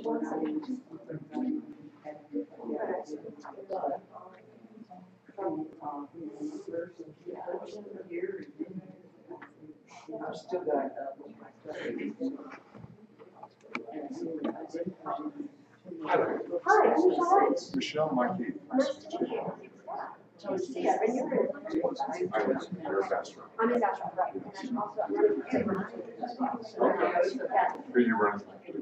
I've still got Hi, Michelle, Mikey. nice to meet you. Nice to see you. And you're You're a best runner. I'm in Bastrop, right? And I'm also running for state runner as well. Yeah. Who are you running? His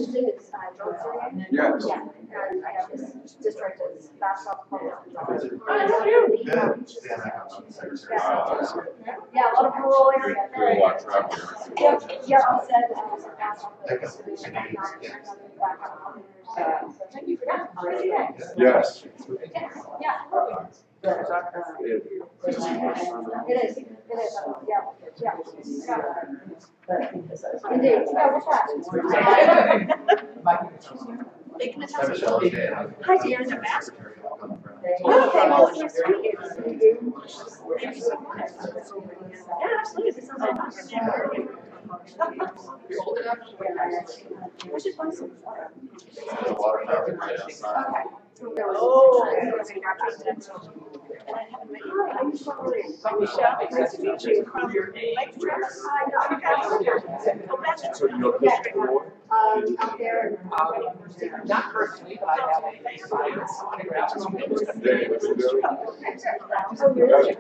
name is John Syrian. Yes. Yeah. And I have this district as Bastrop Public. Good. Yeah, a lot of rural area. Do a lot of traveling. Yep, I said, thank you for that. Yes. Yeah. It is, yeah. Indeed, yeah, what's that? Hi, Dan. Okay, well, it's nice to meet you. Thank you so much. Yeah, absolutely, this sounds like we should find some water. There's a lot of traffic right outside. Okay. Hi, I'm sorry. Michelle, nice to meet you. So you go push forward? Out there. Not personally, but I have a science undergrad. Today, what's it doing? Oh, really?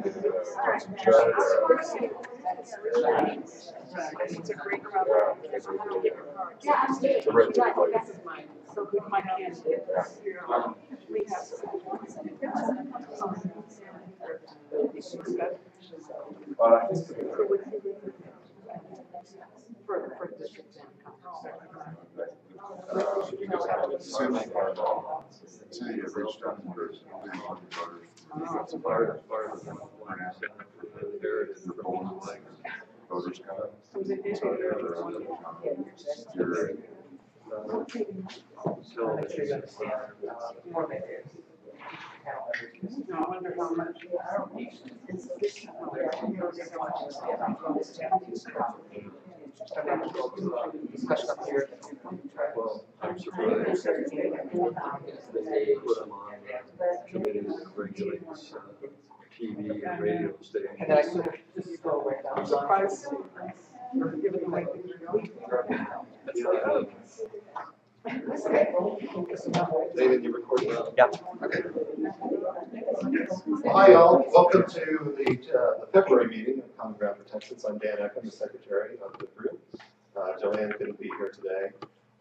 It's a great crowd. Yeah, absolutely. The red Right, light. yes. So with my candidate, we have I think for district because I'm assuming our city has reached out to voters. That's part of there is the polling like voters come. No, I wonder how much. Discussion up here. Well, I'm surprised. They put them on committees that regulates TV and radio stations. And then I sort of just go away. I'm surprised. David, you recording? Yeah. Okay. Hi, all. Welcome to the February meeting of Common Ground for Texans. I'm Dan Eckham, the secretary of the group. Joanne couldn't be here today.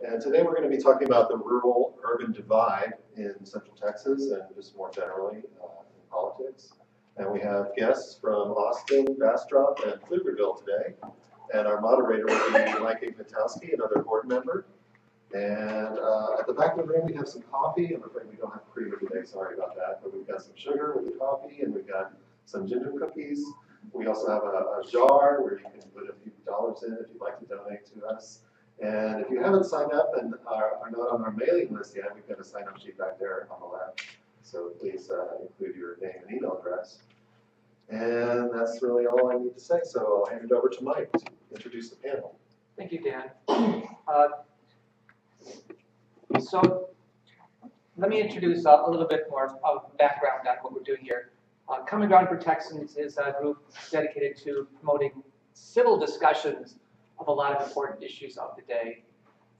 And today we're going to be talking about the rural-urban divide in Central Texas and just more generally in politics. And we have guests from Austin, Bastrop, and Pflugerville today. And our moderator will be Mike Ignatowski, another board member. And at the back of the room, we have some coffee. I'm afraid we don't have creamer today, sorry about that. But we've got some sugar with the coffee, and we've got some ginger cookies. We also have a jar where you can put a few dollars in if you'd like to donate to us. And if you haven't signed up and are not on our mailing list yet, we've got a sign-up sheet back there on the left. So please include your name and email address. And that's really all I need to say. So I'll hand it over to Mike to introduce the panel. Thank you, Dan. So let me introduce a little bit more of background on what we're doing here. Common Ground for Texans is a group dedicated to promoting civil discussions of a lot of important issues of the day.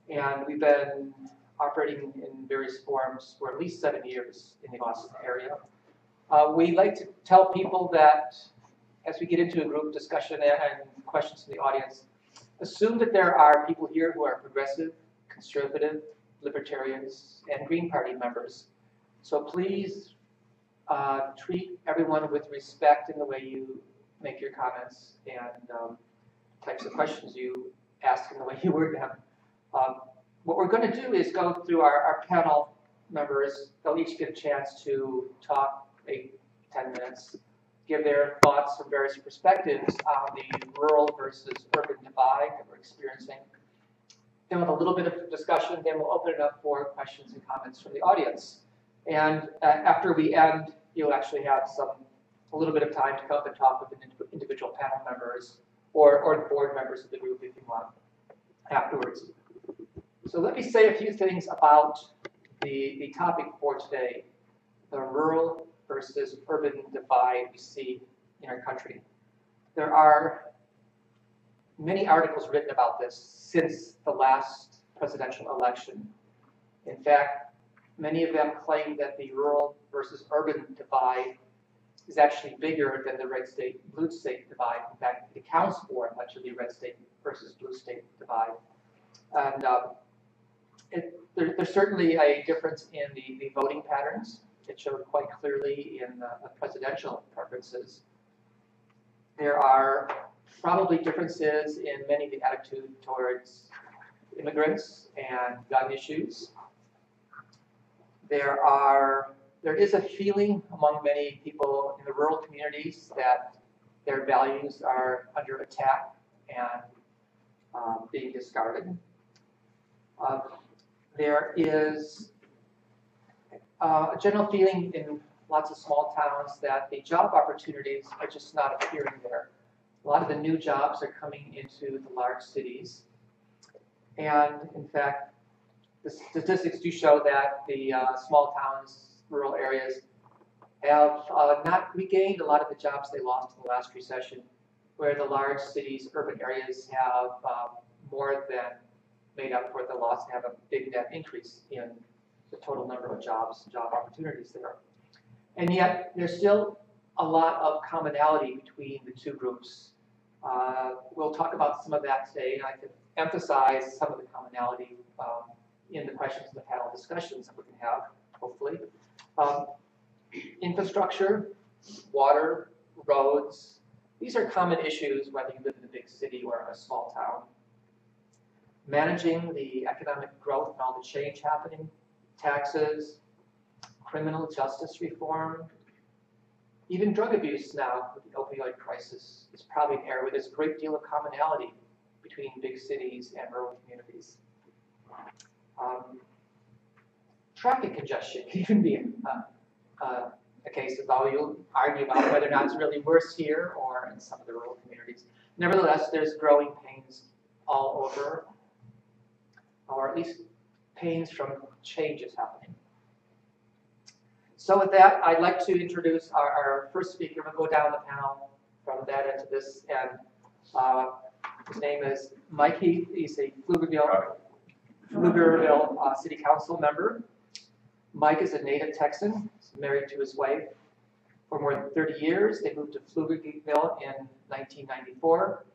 And we've been operating in various forms for at least 7 years in the Austin area. We like to tell people that as we get into a group discussion and questions from the audience, assume that there are people here who are progressive, conservative, libertarians, and Green Party members. So please treat everyone with respect in the way you make your comments and types of questions you ask and the way you word them. What we're going to do is go through our panel members. They'll each get a chance to talk 8-10 minutes, give their thoughts from various perspectives on the rural versus urban divide that we're experiencing. Then we'll have a little bit of discussion, then we'll open it up for questions and comments from the audience. And after we end, you'll actually have a little bit of time to come up and talk with the individual panel members or the board members of the group if you want afterwards. So let me say a few things about the topic for today, the rural versus urban divide we see in our country. There are many articles written about this since the last presidential election. In fact, many of them claim that the rural versus urban divide is actually bigger than the red state, blue state divide. In fact, it accounts for much of the red state versus blue state divide. And there's certainly a difference in the voting patterns. It showed quite clearly in the presidential preferences. There are probably differences in many of the attitude towards immigrants and gun issues. There is a feeling among many people in the rural communities that their values are under attack and being discarded. There is a general feeling in lots of small towns that the job opportunities are just not appearing there. A lot of the new jobs are coming into the large cities. And in fact, the statistics do show that the small towns, rural areas, have not regained a lot of the jobs they lost in the last recession, where the large cities, urban areas have more than made up for the loss and have a big net increase in the total number of jobs and job opportunities there. And yet, there's still a lot of commonality between the two groups. We'll talk about some of that today, and I can emphasize some of the commonality in the questions and the panel discussions that we can have, hopefully. Infrastructure, water, roads, these are common issues whether you live in a big city or a small town. Managing the economic growth and all the change happening, taxes, criminal justice reform, even drug abuse now with the opioid crisis is probably an area where there's a great deal of commonality between big cities and rural communities. Traffic congestion can even be a case of how you'll argue about whether or not it's really worse here or in some of the rural communities. Nevertheless, there's growing pains all over, or at least pains from changes happening. So with that, I'd like to introduce our first speaker. We'll go down the panel from that end to this end. His name is Mike Heath. He's a Pflugerville City Council member. Mike is a native Texan. He's married to his wife for more than 30 years. They moved to Pflugerville in 1994.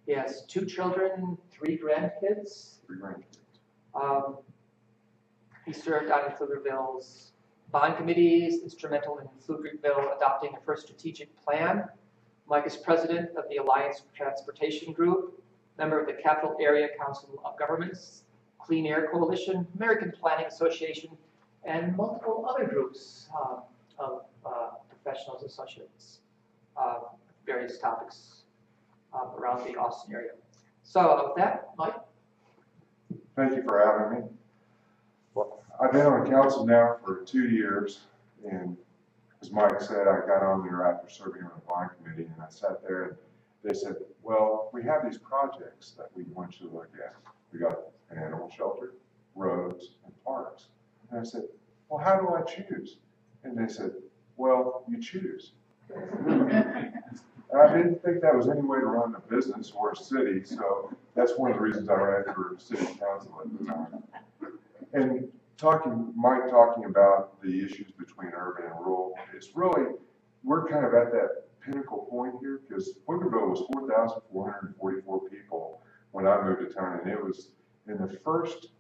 He has 2 children, 3 grandkids. He served on Pflugerville's bond committees, instrumental in Pflugerville adopting a first strategic plan. Mike is president of the Alliance for Transportation Group, member of the Capital Area Council of Governments, Clean Air Coalition, American Planning Association, and multiple other groups of professionals, associates, various topics around the Austin area. So with that, Mike. Thank you for having me. Well, I've been on the council now for 2 years, and as Mike said, I got on there after serving on the bond committee, and I sat there and they said, well, we have these projects that we want you to look at. We got an animal shelter, roads, and parks. And I said, well, how do I choose? And they said, well, you choose. I didn't think that was any way to run a business or a city, so that's one of the reasons I ran for city council at the time. And Mike talking about the issues between urban and rural, it's really, we're kind of at that pinnacle point here, because Pflugerville was 4,444 people when I moved to town, and it was in the first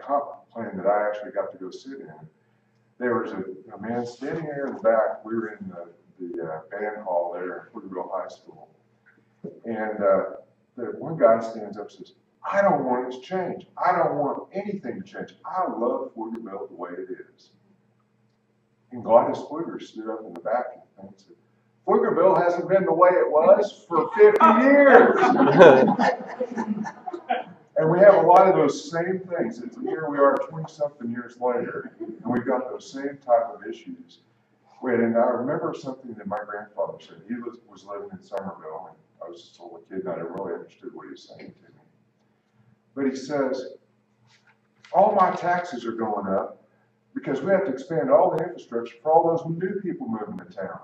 comp plan that I actually got to go sit in. There was a man standing there in the back. We were in the band hall there at Pflugerville High School, and the one guy stands up and says, I don't want it to change. I don't want anything to change. I love Pflugerville the way it is. And Gladys Pfluger stood up in the back and said, Pflugerville hasn't been the way it was for 50 years. And we have a lot of those same things. And here we are 20-something years later, and we've got those same type of issues. And I remember something that my grandfather said. He was living in Somerville, and I was just a little kid, and I didn't really understood what he was saying to me. But he says, all my taxes are going up because we have to expand all the infrastructure for all those new people moving to town.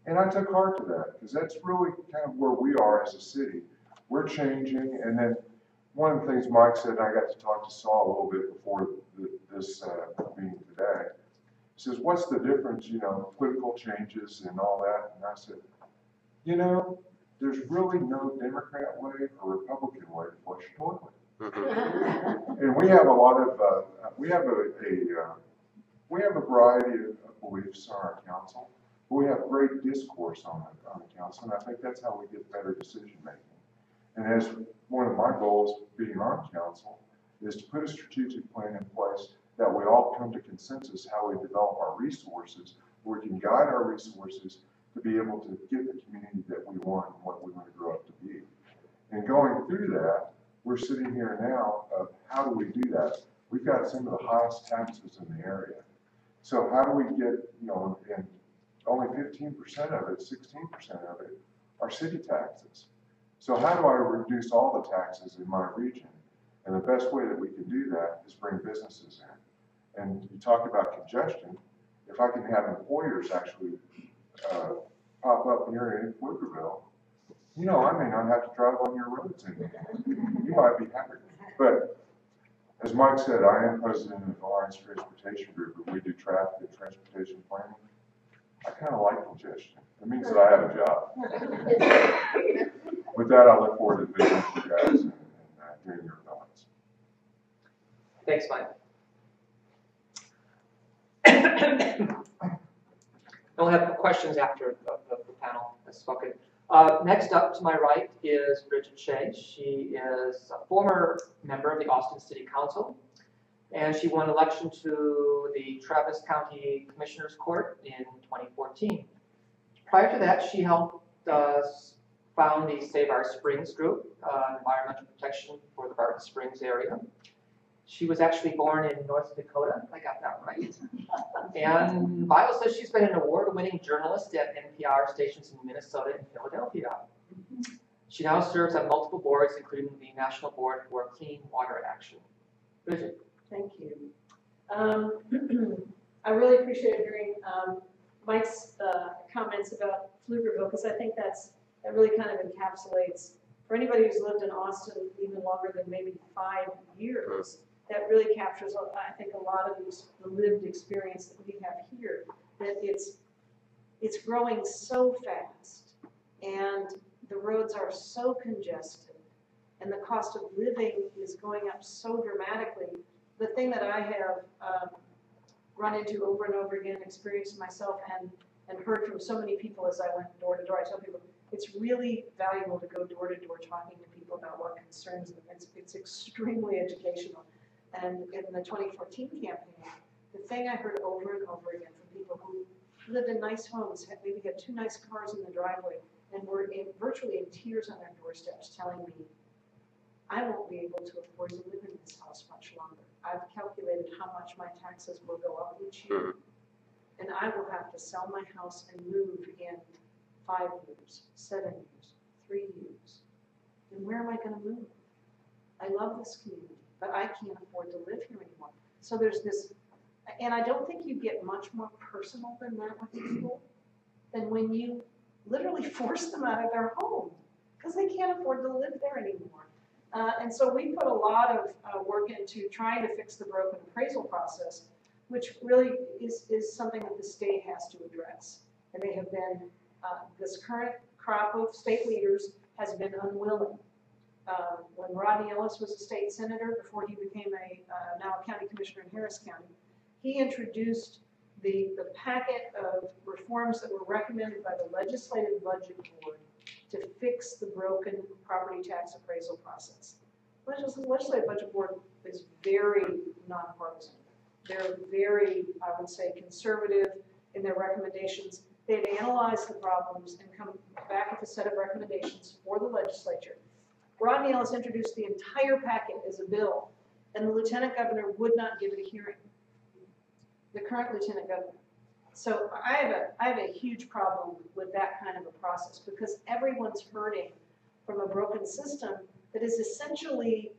And I took heart to that because that's really kind of where we are as a city. We're changing, and then one of the things Mike said, and I got to talk to Saul a little bit before this meeting today. He says, what's the difference, you know, political changes and all that? And I said, you know, there's really no Democrat way or Republican way to flush a toilet. And we have a lot of, we have a variety of beliefs on our council. But we have great discourse on the council, and I think that's how we get better decision making. And as one of my goals being on council is to put a strategic plan in place that we all come to consensus how we develop our resources, where we can guide our resources to be able to get the community that we want and what we want to grow up to be. And going through that, we're sitting here now of how do we do that? We've got some of the highest taxes in the area. So how do we get, you know, and only 15% of it, 16% of it are city taxes. So how do I reduce all the taxes in my region? And the best way that we can do that is bring businesses in. And you talk about congestion. If I can have employers actually pop up here in Pflugerville, you know, I may not have to drive on your roads anymore. You might be happy. But as Mike said, I am president of the Alliance Transportation Group, and we do traffic and transportation planning. I kind of like congestion. It means that I have a job. With that, I look forward to visiting with you guys and hearing your thoughts. Thanks, Mike. We'll have questions after the panel has spoken. Next up to my right is Bridget Shea. She is a former member of the Austin City Council, and she won election to the Travis County Commissioner's Court in 2014. Prior to that, she helped found the Save Our Springs group, environmental protection for the Barton Springs area. She was actually born in North Dakota, I got that right. And Bible says she's been an award-winning journalist at NPR stations in Minnesota and Philadelphia. She now serves on multiple boards, including the National Board for Clean Water Action. Bridget. Thank you. I really appreciate hearing Mike's comments about Pflugerville, because I think that really kind of encapsulates, for anybody who's lived in Austin even longer than maybe 5 years, that really captures, I think, a lot of the lived experience that we have here, that it's growing so fast, and the roads are so congested, and the cost of living is going up so dramatically. The thing that I have run into over and over again, experienced myself and heard from so many people as I went door to door, I tell people, it's really valuable to go door to door talking to people about what concerns them. It's extremely educational. And in the 2014 campaign, the thing I heard over and over again from people who lived in nice homes, maybe had 2 nice cars in the driveway, and were virtually in tears on their doorsteps telling me, I won't be able to afford to live in this house much longer. I've calculated how much my taxes will go up each year, and I will have to sell my house and move in 5 years, 7 years, 3 years. And where am I going to move? I love this community, but I can't afford to live here anymore. So there's this, and I don't think you get much more personal than that with people than when you literally force them out of their home because they can't afford to live there anymore. And so we put a lot of work into trying to fix the broken appraisal process, which really is something that the state has to address. And they have been, this current crop of state leaders has been unwilling. When Rodney Ellis was a state senator, before he became now a county commissioner in Harris County, he introduced the packet of reforms that were recommended by the Legislative Budget Board to fix the broken property tax appraisal process. The Legislative Budget Board is very nonpartisan. They're very, I would say, conservative in their recommendations. They've analyzed the problems and come back with a set of recommendations for the legislature. Rodney Ellis introduced the entire packet as a bill, and the lieutenant governor would not give it a hearing. The current lieutenant governor. So I have a huge problem with that kind of a process because everyone's hurting from a broken system that is essentially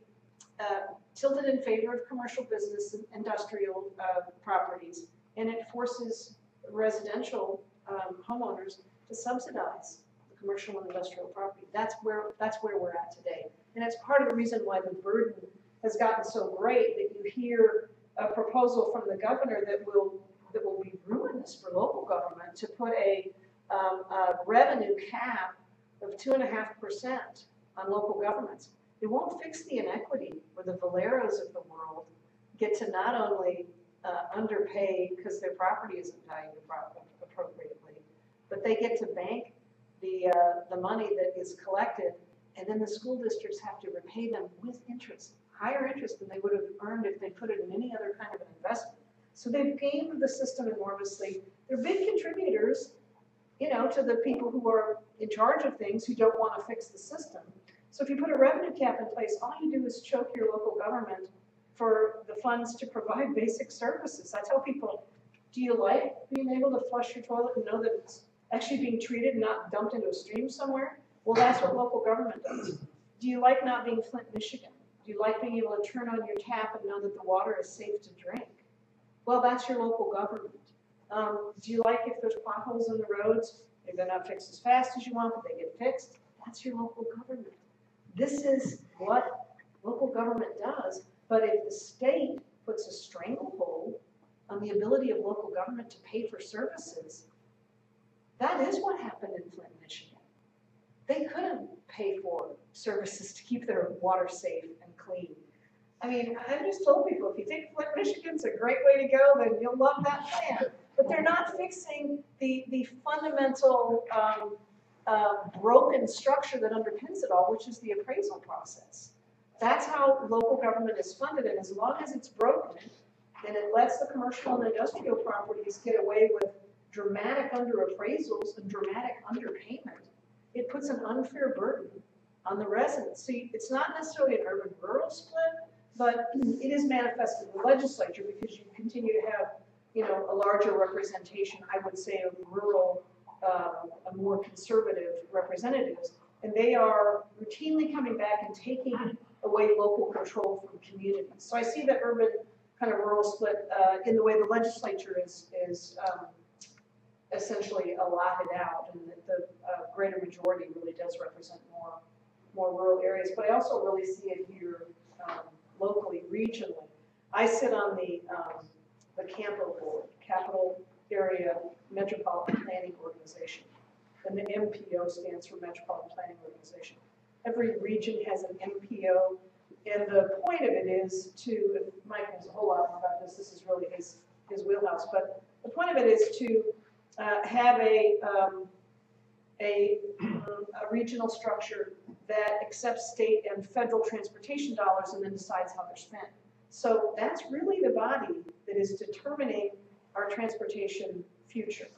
tilted in favor of commercial business and industrial properties, and it forces residential homeowners to subsidize the commercial and industrial property. That's where we're at today. And it's part of the reason why the burden has gotten so great that you hear a proposal from the governor that will be ruinous for local government to put a revenue cap of 2.5% on local governments. It won't fix the inequity where the Valeros of the world get to not only underpay because their property isn't valued appropriately, but they get to bank the money that is collected, and then the school districts have to repay them with interest, higher interest than they would have earned if they put it in any other kind of an investment. So they've gamed the system enormously. They're big contributors, you know, to the people who are in charge of things who don't want to fix the system. So if you put a revenue cap in place, all you do is choke your local government for the funds to provide basic services. I tell people, do you like being able to flush your toilet and know that it's actually being treated and not dumped into a stream somewhere? Well, that's what local government does. Do you like not being Flint, Michigan? Do you like being able to turn on your tap and know that the water is safe to drink? Well, that's your local government. Do you like if there's potholes in the roads? Maybe they're not fixed as fast as you want, but they get fixed. That's your local government. This is what local government does. But if the state puts a stranglehold on the ability of local government to pay for services, that is what happened in Flint, Michigan. They couldn't pay for services to keep their water safe and clean. I mean, I just told people, if you think Flint, Michigan's a great way to go, then you'll love that plan. But they're not fixing the fundamental broken structure that underpins it all, which is the appraisal process. That's how local government is funded, and as long as it's broken, and it lets the commercial and industrial properties get away with dramatic underappraisals and dramatic underpayment, it puts an unfair burden on the residents. See, it's not necessarily an urban-rural split, but it is manifested in the legislature because you continue to have, you know, a larger representation, I would say, of rural, a more conservative representatives, and they are routinely coming back and taking away local control from communities. So I see the urban kind of rural split in the way the legislature is essentially allotted out, and that the greater majority really does represent more rural areas. But I also really see it here locally, regionally. I sit on the CAMPO board, Capital Area Metropolitan Planning Organization, and the MPO stands for Metropolitan Planning Organization. Every region has an MPO, and the point of it is to, Mike knows a whole lot more about this, this is really his wheelhouse, but the point of it is to have a regional structure that accepts state and federal transportation dollars and then decides how they're spent. So that's really the body that is determining our transportation future.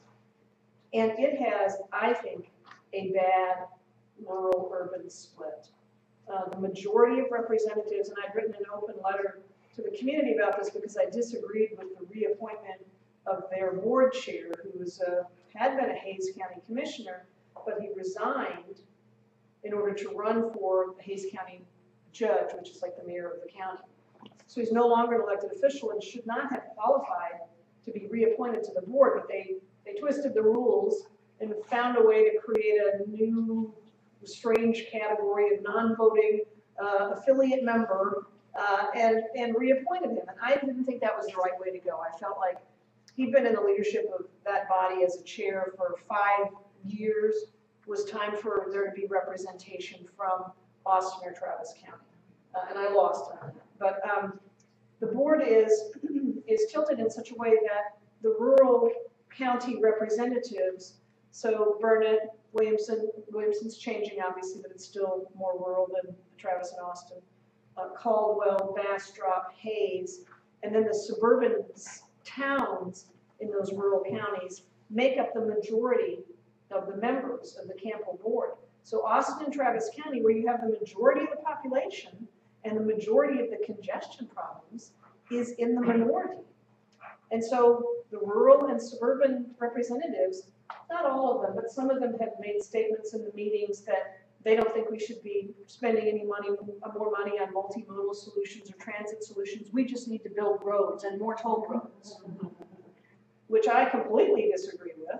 And it has, I think, a bad rural-urban split. The majority of representatives, and I've written an open letter to the community about this because I disagreed with the reappointment of their board chair, who was had been a Hays County commissioner, but he resigned in order to run for the Hays County judge, which is like the mayor of the county. So he's no longer an elected official and should not have qualified to be reappointed to the board, but they twisted the rules and found a way to create a new strange category of non-voting affiliate member and reappointed him. And I didn't think that was the right way to go. I felt like he'd been in the leadership of that body as a chair for 5 years. It was time for there to be representation from Austin or Travis County. And I lost on that. But the board is tilted in such a way that the rural county representatives, so Burnett, Williamson's changing obviously, but it's still more rural than Travis and Austin, Caldwell, Bastrop, Hays, and then the suburban towns in those rural counties make up the majority of the members of the Campbell board. So Austin and Travis County, where you have the majority of the population and the majority of the congestion problems, is in the minority. And so the rural and suburban representatives, not all of them, but some of them have made statements in the meetings that They don't think we should be spending any money, more money on multimodal solutions or transit solutions. We just need to build roads and more toll roads, which I completely disagree with.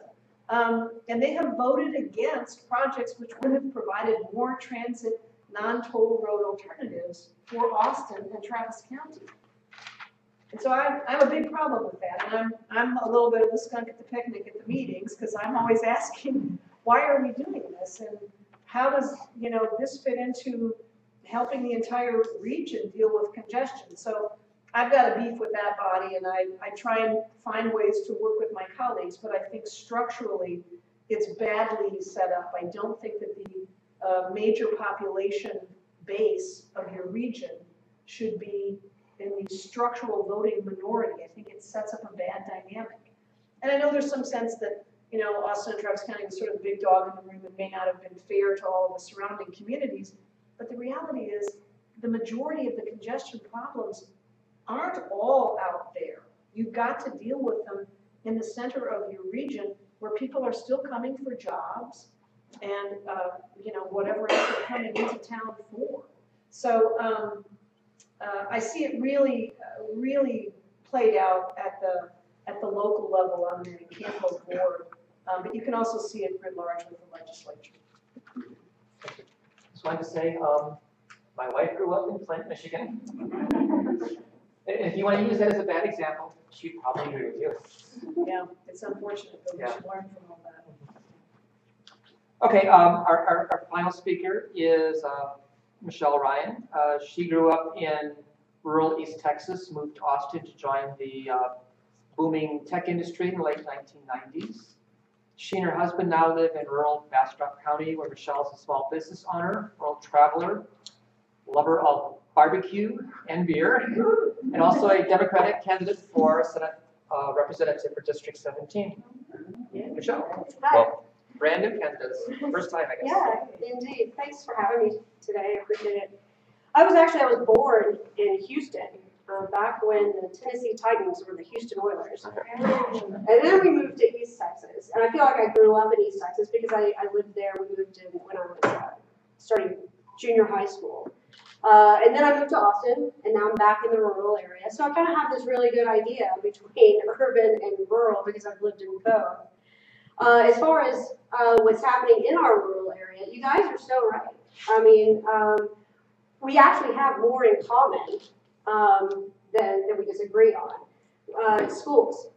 And they have voted against projects which would have provided more transit, non-toll road alternatives for Austin and Travis County. And so I have a big problem with that. And I'm a little bit of the skunk at the picnic at the meetings, because I'm always asking, why are we doing this? And how does, you know, this fit into helping the entire region deal with congestion? So I've got a beef with that body, and I try and find ways to work with my colleagues, but I think structurally it's badly set up. I don't think that the major population base of your region should be in the structural voting minority. I think it sets up a bad dynamic. And I know there's some sense that, you know, Austin and Travis County was sort of the big dog in the room and may not have been fair to all of the surrounding communities, but the reality is the majority of the congestion problems aren't all out there. You've got to deal with them in the center of your region where people are still coming for jobs and, you know, whatever else they're coming into town for. So I see it really, really played out at the local level on the Campo board, but you can also see it writ large with the legislature. Just wanted to say, my wife grew up in Flint, Michigan. If you want to use that as a bad example, she'd probably agree with you. Yeah, it's unfortunate, but we should learn from all that. Okay, our final speaker is Michelle Ryan. She grew up in rural East Texas, moved to Austin to join the booming tech industry in the late 1990s. She and her husband now live in rural Bastrop County, where Michelle is a small business owner, world traveler, lover of barbecue and beer, and also a Democratic candidate for Senate representative for District 17. Yeah. Michelle. Hi. Well, brand new candidate, first time, I guess. Yeah, indeed. Thanks for having me today. I appreciate it. I was born in Houston back when the Tennessee Titans were the Houston Oilers. And then we moved to East Texas. And I feel like I grew up in East Texas because I lived there. We moved in when I was starting junior high school. And then I moved to Austin, and now I'm back in the rural area. So I kind of have this really good idea between urban and rural because I've lived in both. As far as what's happening in our rural area, you guys are so right. I mean, we actually have more in common than we disagree on. Schools.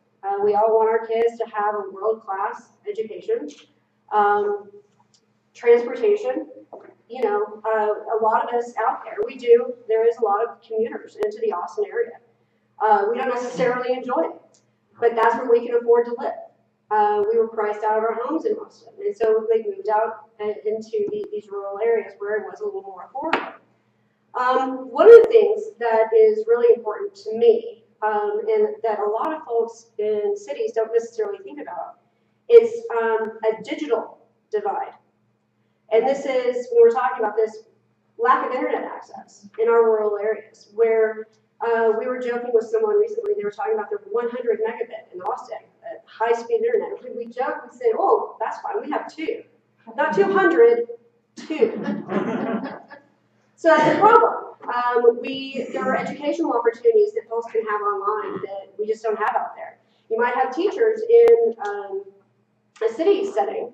We all want our kids to have a world-class education. Transportation. You know, a lot of us out there, there is a lot of commuters into the Austin area. We don't necessarily enjoy it, but that's where we can afford to live. We were priced out of our homes in Austin, and so they moved out into these rural areas where it was a little more affordable. One of the things that is really important to me, and that a lot of folks in cities don't necessarily think about, is a digital divide. And this is, when we're talking about this, lack of internet access in our rural areas, where we were joking with someone recently, they were talking about their 100 megabit in Austin, high-speed internet. We joked, we said, oh, that's fine, we have 2. Not 200, 2. So that's a problem. There are educational opportunities that folks can have online that we just don't have out there. You might have teachers in a city setting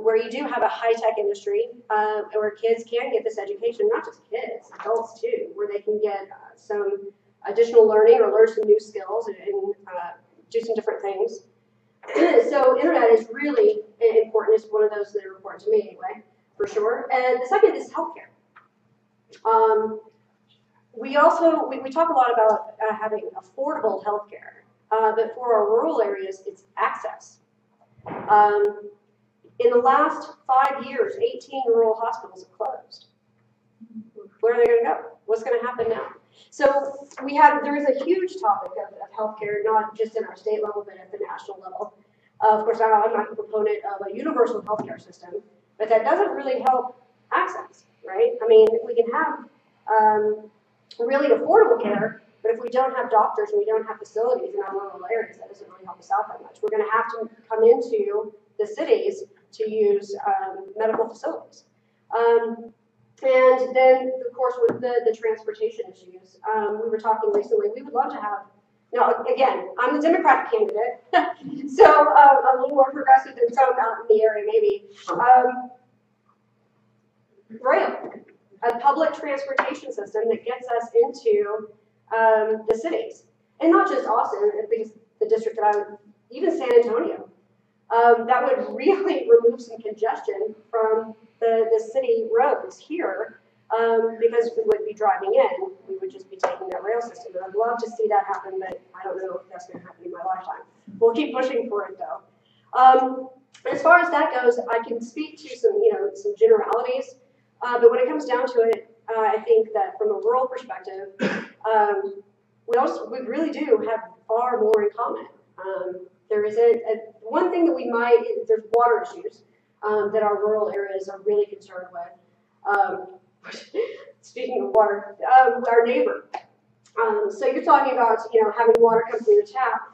where you do have a high-tech industry where kids can get this education, not just kids, adults too, where they can get some additional learning or learn some new skills and do some different things. So internet is really important. It's one of those that are important to me anyway, for sure. And the second is healthcare. We talk a lot about having affordable healthcare, but for our rural areas, it's access. In the last 5 years, 18 rural hospitals have closed. Where are they going to go? What's going to happen now? So there is a huge topic of healthcare, not just in our state level, but at the national level. Of course, I'm not a proponent of a universal healthcare system, but that doesn't really help access, right? I mean, we can have really affordable care, but if we don't have doctors and we don't have facilities in our rural areas, that doesn't really help us out that much. We're going to have to come into the cities to use medical facilities. And then, of course, with the transportation issues, we were talking recently, we would love to have, now, again, I'm the Democratic candidate, so a little more progressive than some out in the area, maybe. Rail, a public transportation system that gets us into the cities. And not just Austin, because the district that I would, even San Antonio. That would really remove some congestion from the city roads here, because we would be driving in, we would just be taking that rail system. And I'd love to see that happen, but I don't know if that's going to happen in my lifetime. We'll keep pushing for it though. As far as that goes, I can speak to some, some generalities, but when it comes down to it, I think that from a rural perspective, we really do have far more in common. There isn't one thing that we might, there's water issues that our rural areas are really concerned with. Speaking of water, our neighbor. So you're talking about, having water come through your tap.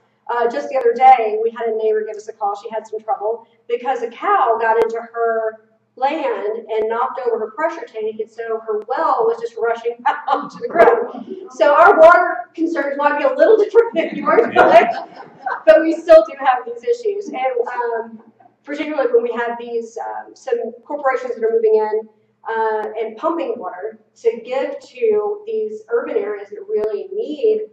Just the other day, we had a neighbor give us a call. She had some trouble because a cow got into her land and knocked over her pressure tank, and so her well was just rushing out to the ground. So our water concerns might be a little different than yours, but we still do have these issues. And particularly when we have these, some corporations that are moving in and pumping water to give to these urban areas that really need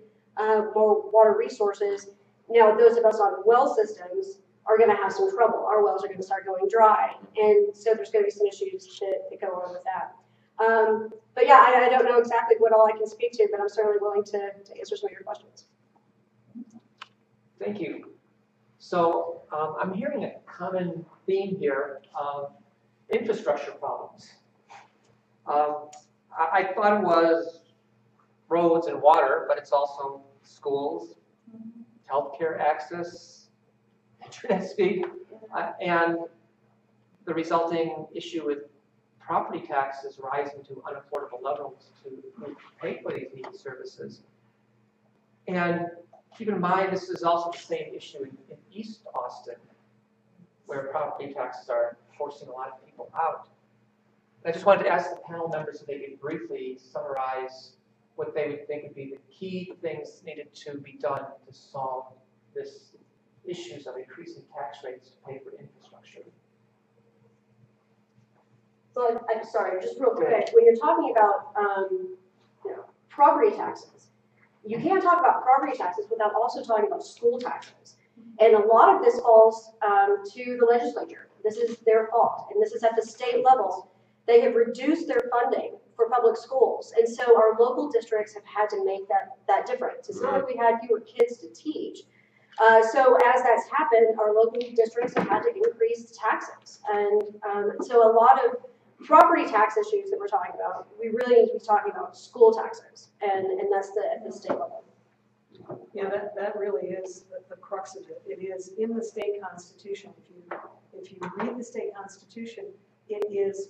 more water resources. Now, those of us on well systems are going to have some trouble. Our wells are going to start going dry, and so there's going to be some issues that go on with that. But yeah, I don't know exactly what all I can speak to, but I'm certainly willing to answer some of your questions. Thank you. So I'm hearing a common theme here of infrastructure problems. I thought it was roads and water, but it's also schools, healthcare access, internet speed, and the resulting issue with property taxes rising to unaffordable levels to pay for these needed services. And keep in mind, this is also the same issue in East Austin, where property taxes are forcing a lot of people out. I just wanted to ask the panel members if they could briefly summarize what they would think would be the key things needed to be done to solve this issues of increasing tax rates to pay for infrastructure. So I'm sorry, just real quick, when you're talking about property taxes, you can't talk about property taxes without also talking about school taxes. And a lot of this falls to the legislature. This is their fault, and this is at the state level. They have reduced their funding for public schools, and so our local districts have had to make that difference. It's not like we had fewer kids to teach. So as that's happened, our local districts have had to increase taxes. And so a lot of property tax issues that we're talking about, we really need to be talking about school taxes, and that's at the state level. Yeah, that really is the crux of it. It is in the state constitution. If you read the state constitution, it is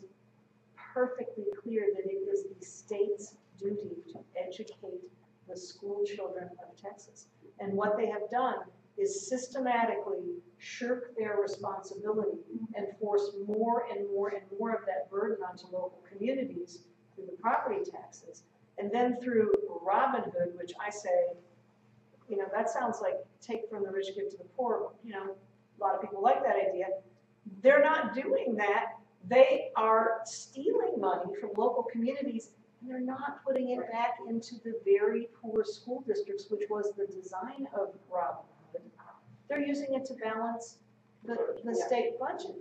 perfectly clear that it is the state's duty to educate the school children of Texas. And what they have done is systematically shirk their responsibility and force more and more and more of that burden onto local communities through the property taxes. And then through Robin Hood, which I say, that sounds like take from the rich, give to the poor. A lot of people like that idea. They're not doing that. They are stealing money from local communities, and they're not putting it back into the very poor school districts, which was the design of Robin Hood. They're using it to balance the state budget.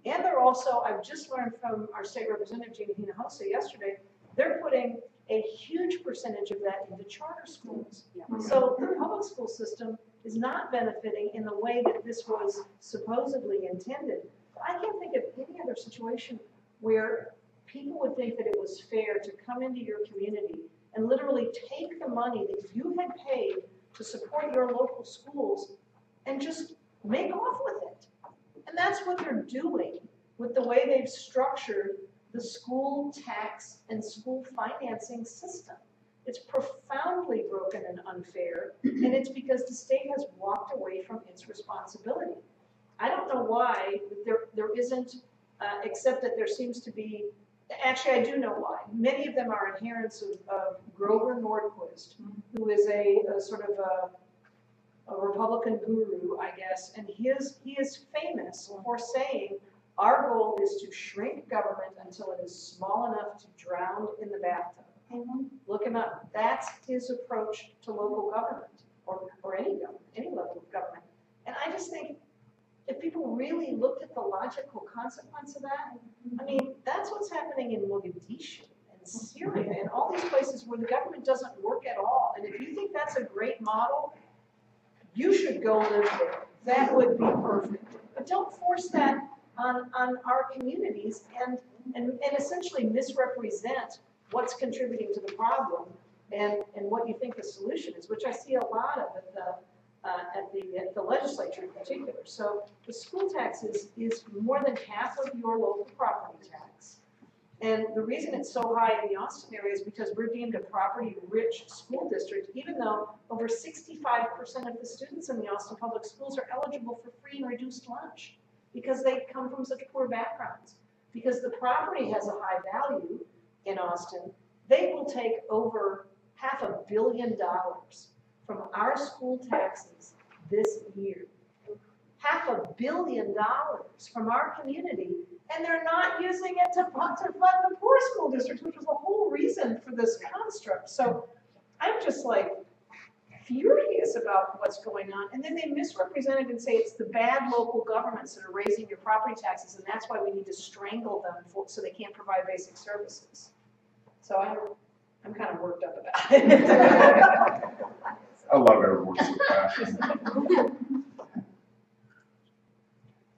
And they're also, I've just learned from our state representative, Gina Hinojosa, yesterday, they're putting a huge percentage of that into charter schools. So the public school system is not benefiting in the way that this was supposedly intended. I can't think of any other situation where people would think that it was fair to come into your community and literally take the money that you had paid to support your local schools and just make off with it. And that's what they're doing with the way they've structured the school tax and school financing system. It's profoundly broken and unfair, and it's because the state has walked away from its responsibility. I don't know why there isn't, except that there seems to be Actually, I do know why. Many of them are adherents of Grover Nordquist, who is a sort of a Republican guru, I guess, and he is famous for saying, our goal is to shrink government until it is small enough to drown in the bathtub. Look him up. That's his approach to local government, or any government, any level of government. And I just think, if people really looked at the logical consequence of that, I mean, that's what's happening in Mogadishu and Syria and all these places where the government doesn't work at all. And if you think that's a great model, you should go live there. That would be perfect. But don't force that on our communities and essentially misrepresent what's contributing to the problem and what you think the solution is, which I see a lot of at the legislature in particular. So the school tax is more than half of your local property tax. And the reason it's so high in the Austin area is because we're deemed a property-rich school district, even though over 65% of the students in the Austin public schools are eligible for free and reduced lunch because they come from such poor backgrounds. Because the property has a high value in Austin, they will take over $500 million from our school taxes this year. $500 million from our community, and they're not using it to fund the poor school districts, which was the whole reason for this construct. So I'm just like furious about what's going on. And then they misrepresent it and say it's the bad local governments that are raising your property taxes, and that's why we need to strangle them so they can't provide basic services. So I'm kind of worked up about it. I love everyone's passion.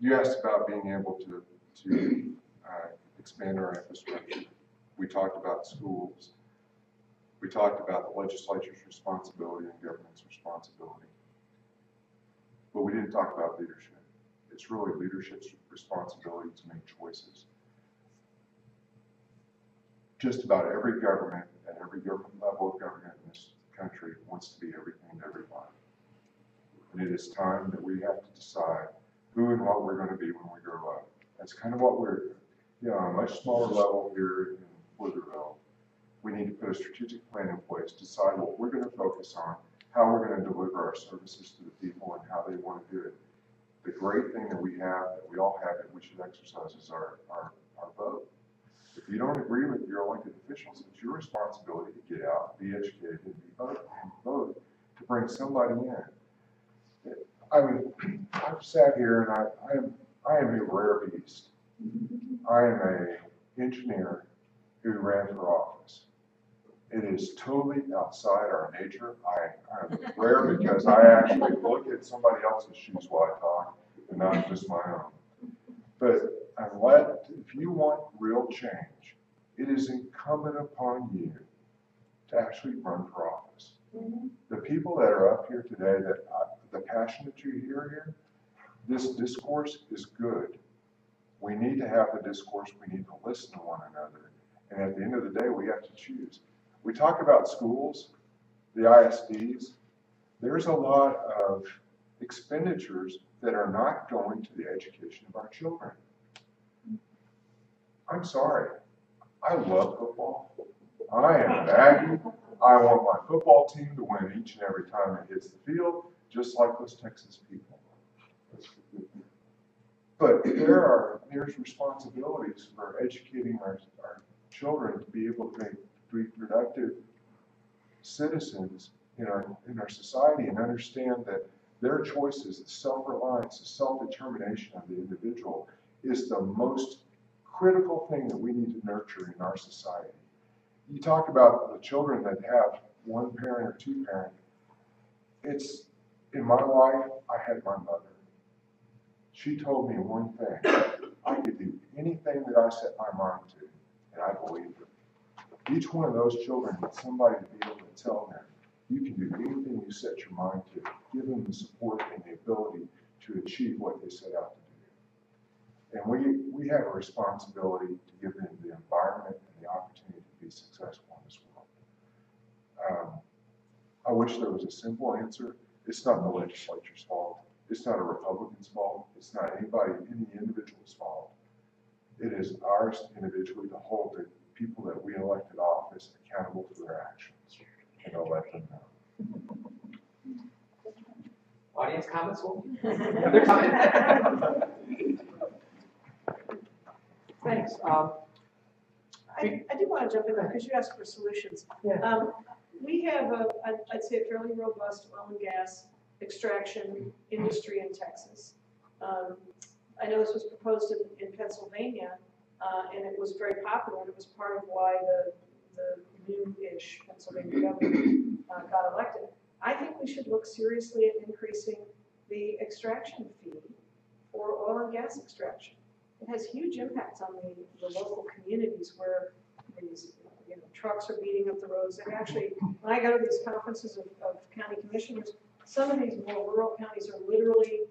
You asked about being able to expand our infrastructure. We talked about schools. We talked about the legislature's responsibility and government's responsibility. But we didn't talk about leadership. It's really leadership's responsibility to make choices. Just about every government and every government level of government in this country wants to be everything to everybody. And it is time that we have to decide who and what we're going to be when we grow up. That's kind of what we're, on a much smaller level here in Pflugerville. We need to put a strategic plan in place, decide what we're going to focus on, how we're going to deliver our services to the people, and how they want to do it. The great thing that we have, that we all have, that we should exercise is our vote. If you don't agree with your elected officials, it's your responsibility to get out, be educated, and vote to bring somebody in. I mean, I've sat here and I am a rare beast. I am an engineer who ran for office. It is totally outside our nature. I'm rare because I actually look at somebody else's shoes while I talk and not just my own. But if you want real change, it is incumbent upon you to actually run for office. The people that are up here today, the passion that you hear here, this discourse is good. We need to have the discourse. We need to listen to one another. And at the end of the day, we have to choose. We talk about schools, the ISDs. There's a lot of expenditures that are not going to the education of our children. I'm sorry. I love football. I am an Aggie. I want my football team to win each and every time it hits the field, just like those Texas people. But there's responsibilities for educating our children to be able to be productive citizens in our society and understand that their choices, the self-reliance, the self-determination of the individual is the most critical thing that we need to nurture in our society. You talk about the children that have one parent or two parent. It's, in my life, I had my mother. She told me one thing. I could do anything that I set my mind to, and I believed her. Each one of those children needs somebody to be able to tell them, you can do anything you set your mind to. Give them the support and the ability to achieve what they set out to do. And we have a responsibility to give them the environment and the opportunity to be successful in this world. I wish there was a simple answer. It's not the legislature's fault. It's not a Republican's fault. It's not any individual's fault. it is ours individually to hold the people that we elected office accountable for their actions and to let them know. Audience comments will be another time. Thanks. I do want to jump in there because you asked for solutions. Yeah. We have I'd say a fairly robust oil and gas extraction industry in Texas. I know this was proposed in Pennsylvania, and it was very popular, and it was part of why the new-ish Pennsylvania governor got elected. I think we should look seriously at increasing the extraction fee for oil and gas extraction. It has huge impacts on the local communities where these trucks are beating up the roads. And actually, when I go to these conferences of county commissioners, some of these more rural counties are literally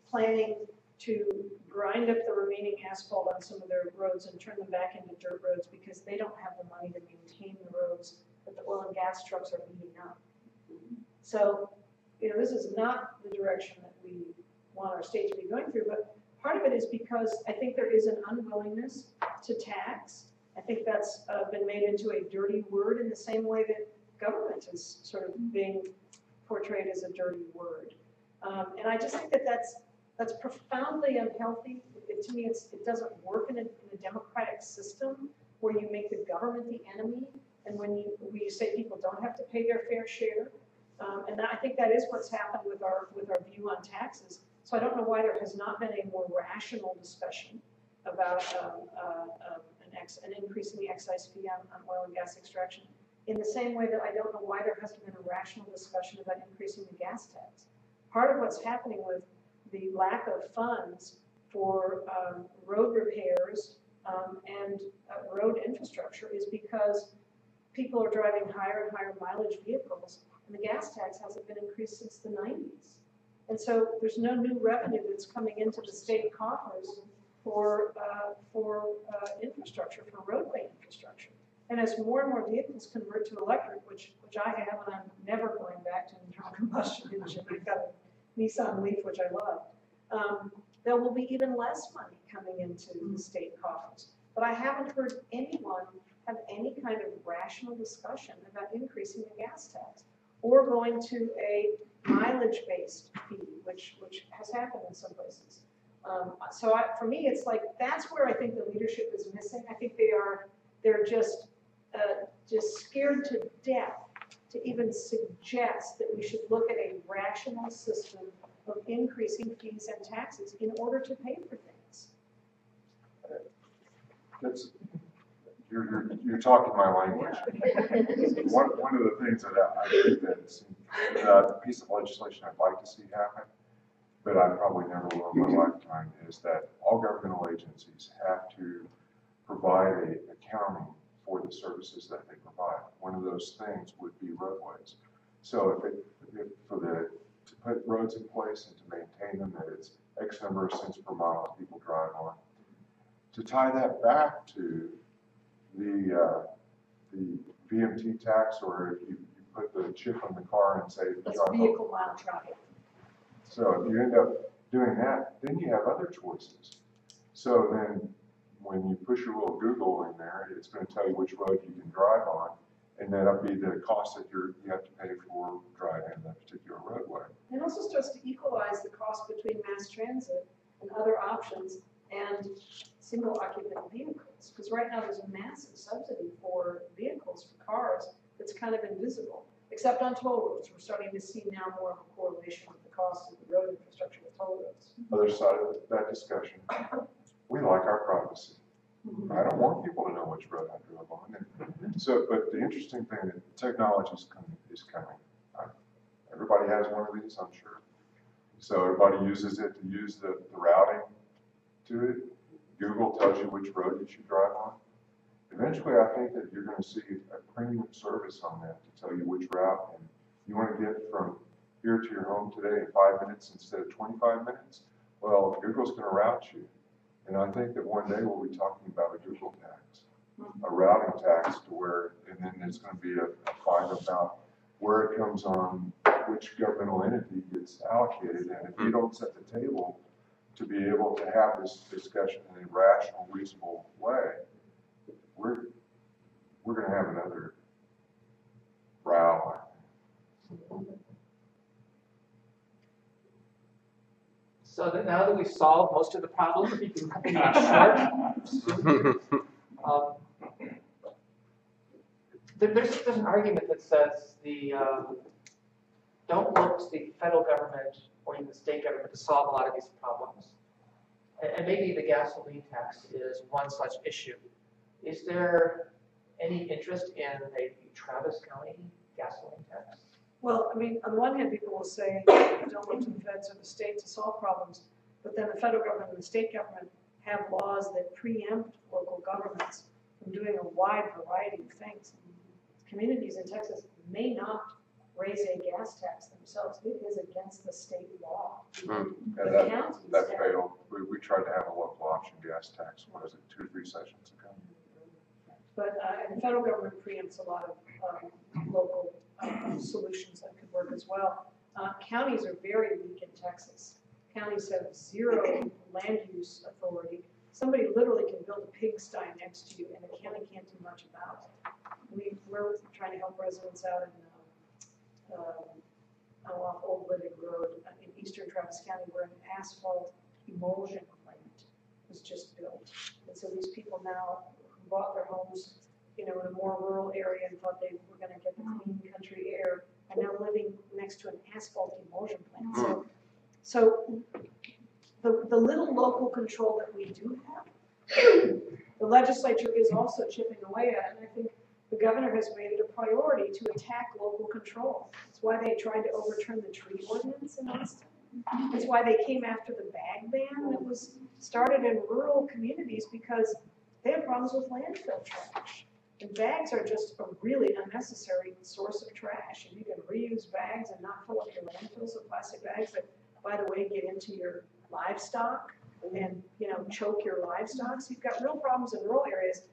planning to grind up the remaining asphalt on some of their roads and turn them back into dirt roads because they don't have the money to maintain the roads that the oil and gas trucks are beating up. So, this is not the direction that we want our state to be going through, but part of it is because I think there is an unwillingness to tax. I think that's been made into a dirty word in the same way that government is sort of being portrayed as a dirty word. And I just think that that's profoundly unhealthy. To me, it doesn't work in a democratic system where you make the government the enemy and when you say people don't have to pay their fair share. And I think that is what's happened with our view on taxes. So I don't know why there has not been a more rational discussion about an increase in the excise fee on oil and gas extraction. In the same way that I don't know why there hasn't been a rational discussion about increasing the gas tax. Part of what's happening with the lack of funds for road repairs and road infrastructure is because people are driving higher and higher mileage vehicles, and the gas tax hasn't been increased since the 90s. And so there's no new revenue that's coming into the state coffers for infrastructure, for roadway infrastructure. And as more and more vehicles convert to electric, which I have, and I'm never going back to an internal combustion engine. I've got a Nissan Leaf, which I love. There will be even less money coming into the state coffers. But I haven't heard anyone have any kind of rational discussion about increasing the gas tax or going to a mileage-based fee, which has happened in some places. So for me, it's like that's where I think the leadership is missing. I think they're just scared to death to even suggest that we should look at a rational system of increasing fees and taxes in order to pay for things. You're talking my language. One of the things that I think that's a piece of legislation I'd like to see happen, but I probably never will in my lifetime, is that all governmental agencies have to provide an accounting for the services that they provide. One of those things would be roadways. So to put roads in place and to maintain them, that it's X number of cents per mile that people drive on. To tie that back to the VMT tax, or if you put the chip on the car and say That's vehicle mile traffic. So if you end up doing that, then you have other choices. So then when you push your little Google in there, it's going to tell you which road you can drive on, and that'll be the cost that you have to pay for driving that particular roadway. It also starts to equalize the cost between mass transit and other options and single occupant vehicles. Because right now there's a massive subsidy for vehicles, for cars, that's kind of invisible. Except on toll roads, we're starting to see now more of a correlation with the cost of the road infrastructure with toll roads. Other side of that discussion, we like our privacy. I don't want people to know which road I drove on. And so, but the interesting thing that technology is coming. Everybody has one of these, I'm sure. So everybody uses it to use the routing to it. Google tells you which road you should drive on. Eventually, I think that you're going to see a premium service on that to tell you which route, and you want to get from here to your home today in 5 minutes instead of 25 minutes. Well, Google's going to route you. And I think that one day we'll be talking about a Google tax, a routing tax, to where, and then there's going to be a fight about where it comes on, which governmental entity gets allocated. And if you don't set the table to be able to have this discussion in a rational, reasonable way, we're gonna have another row. So that now that we've solved most of the problems, we can cut things short. There's an argument that says don't look to the federal government or even the state government to solve a lot of these problems. And maybe the gasoline tax is one such issue. Is there any interest in a Travis County gasoline tax? Well, I mean, on the one hand, people will say, don't look to the feds or the state to solve problems, but then the federal government and the state government have laws that preempt local governments from doing a wide variety of things. Communities in Texas may not raise a gas tax themselves. It is against the state law. And The counties that have- failed. We tried to have a local option gas tax, what was it, 2 or 3 sessions ago? But and the federal government preempts a lot of local solutions that could work as well. Counties are very weak in Texas. Counties have zero land use authority. Somebody literally can build a pigsty next to you, and the county can't do much about it. We're trying to help residents out in off Old Lydig Road in eastern Travis County, where an asphalt emulsion plant was just built. And so these people now who bought their homes, you know, in a more rural area and thought they were going to get the clean country air, are now living next to an asphalt emulsion plant. So the little local control that we do have, the legislature is also chipping away at, and I think the governor has made it a priority to attack local control. That's why they tried to overturn the tree ordinance in Austin. That's why they came after the bag ban that was started in rural communities, because they have problems with landfill trash. And bags are just a really unnecessary source of trash. And you can reuse bags and not fill up your landfills with plastic bags that, by the way, get into your livestock and, you know, choke your livestock. So you've got real problems in rural areas.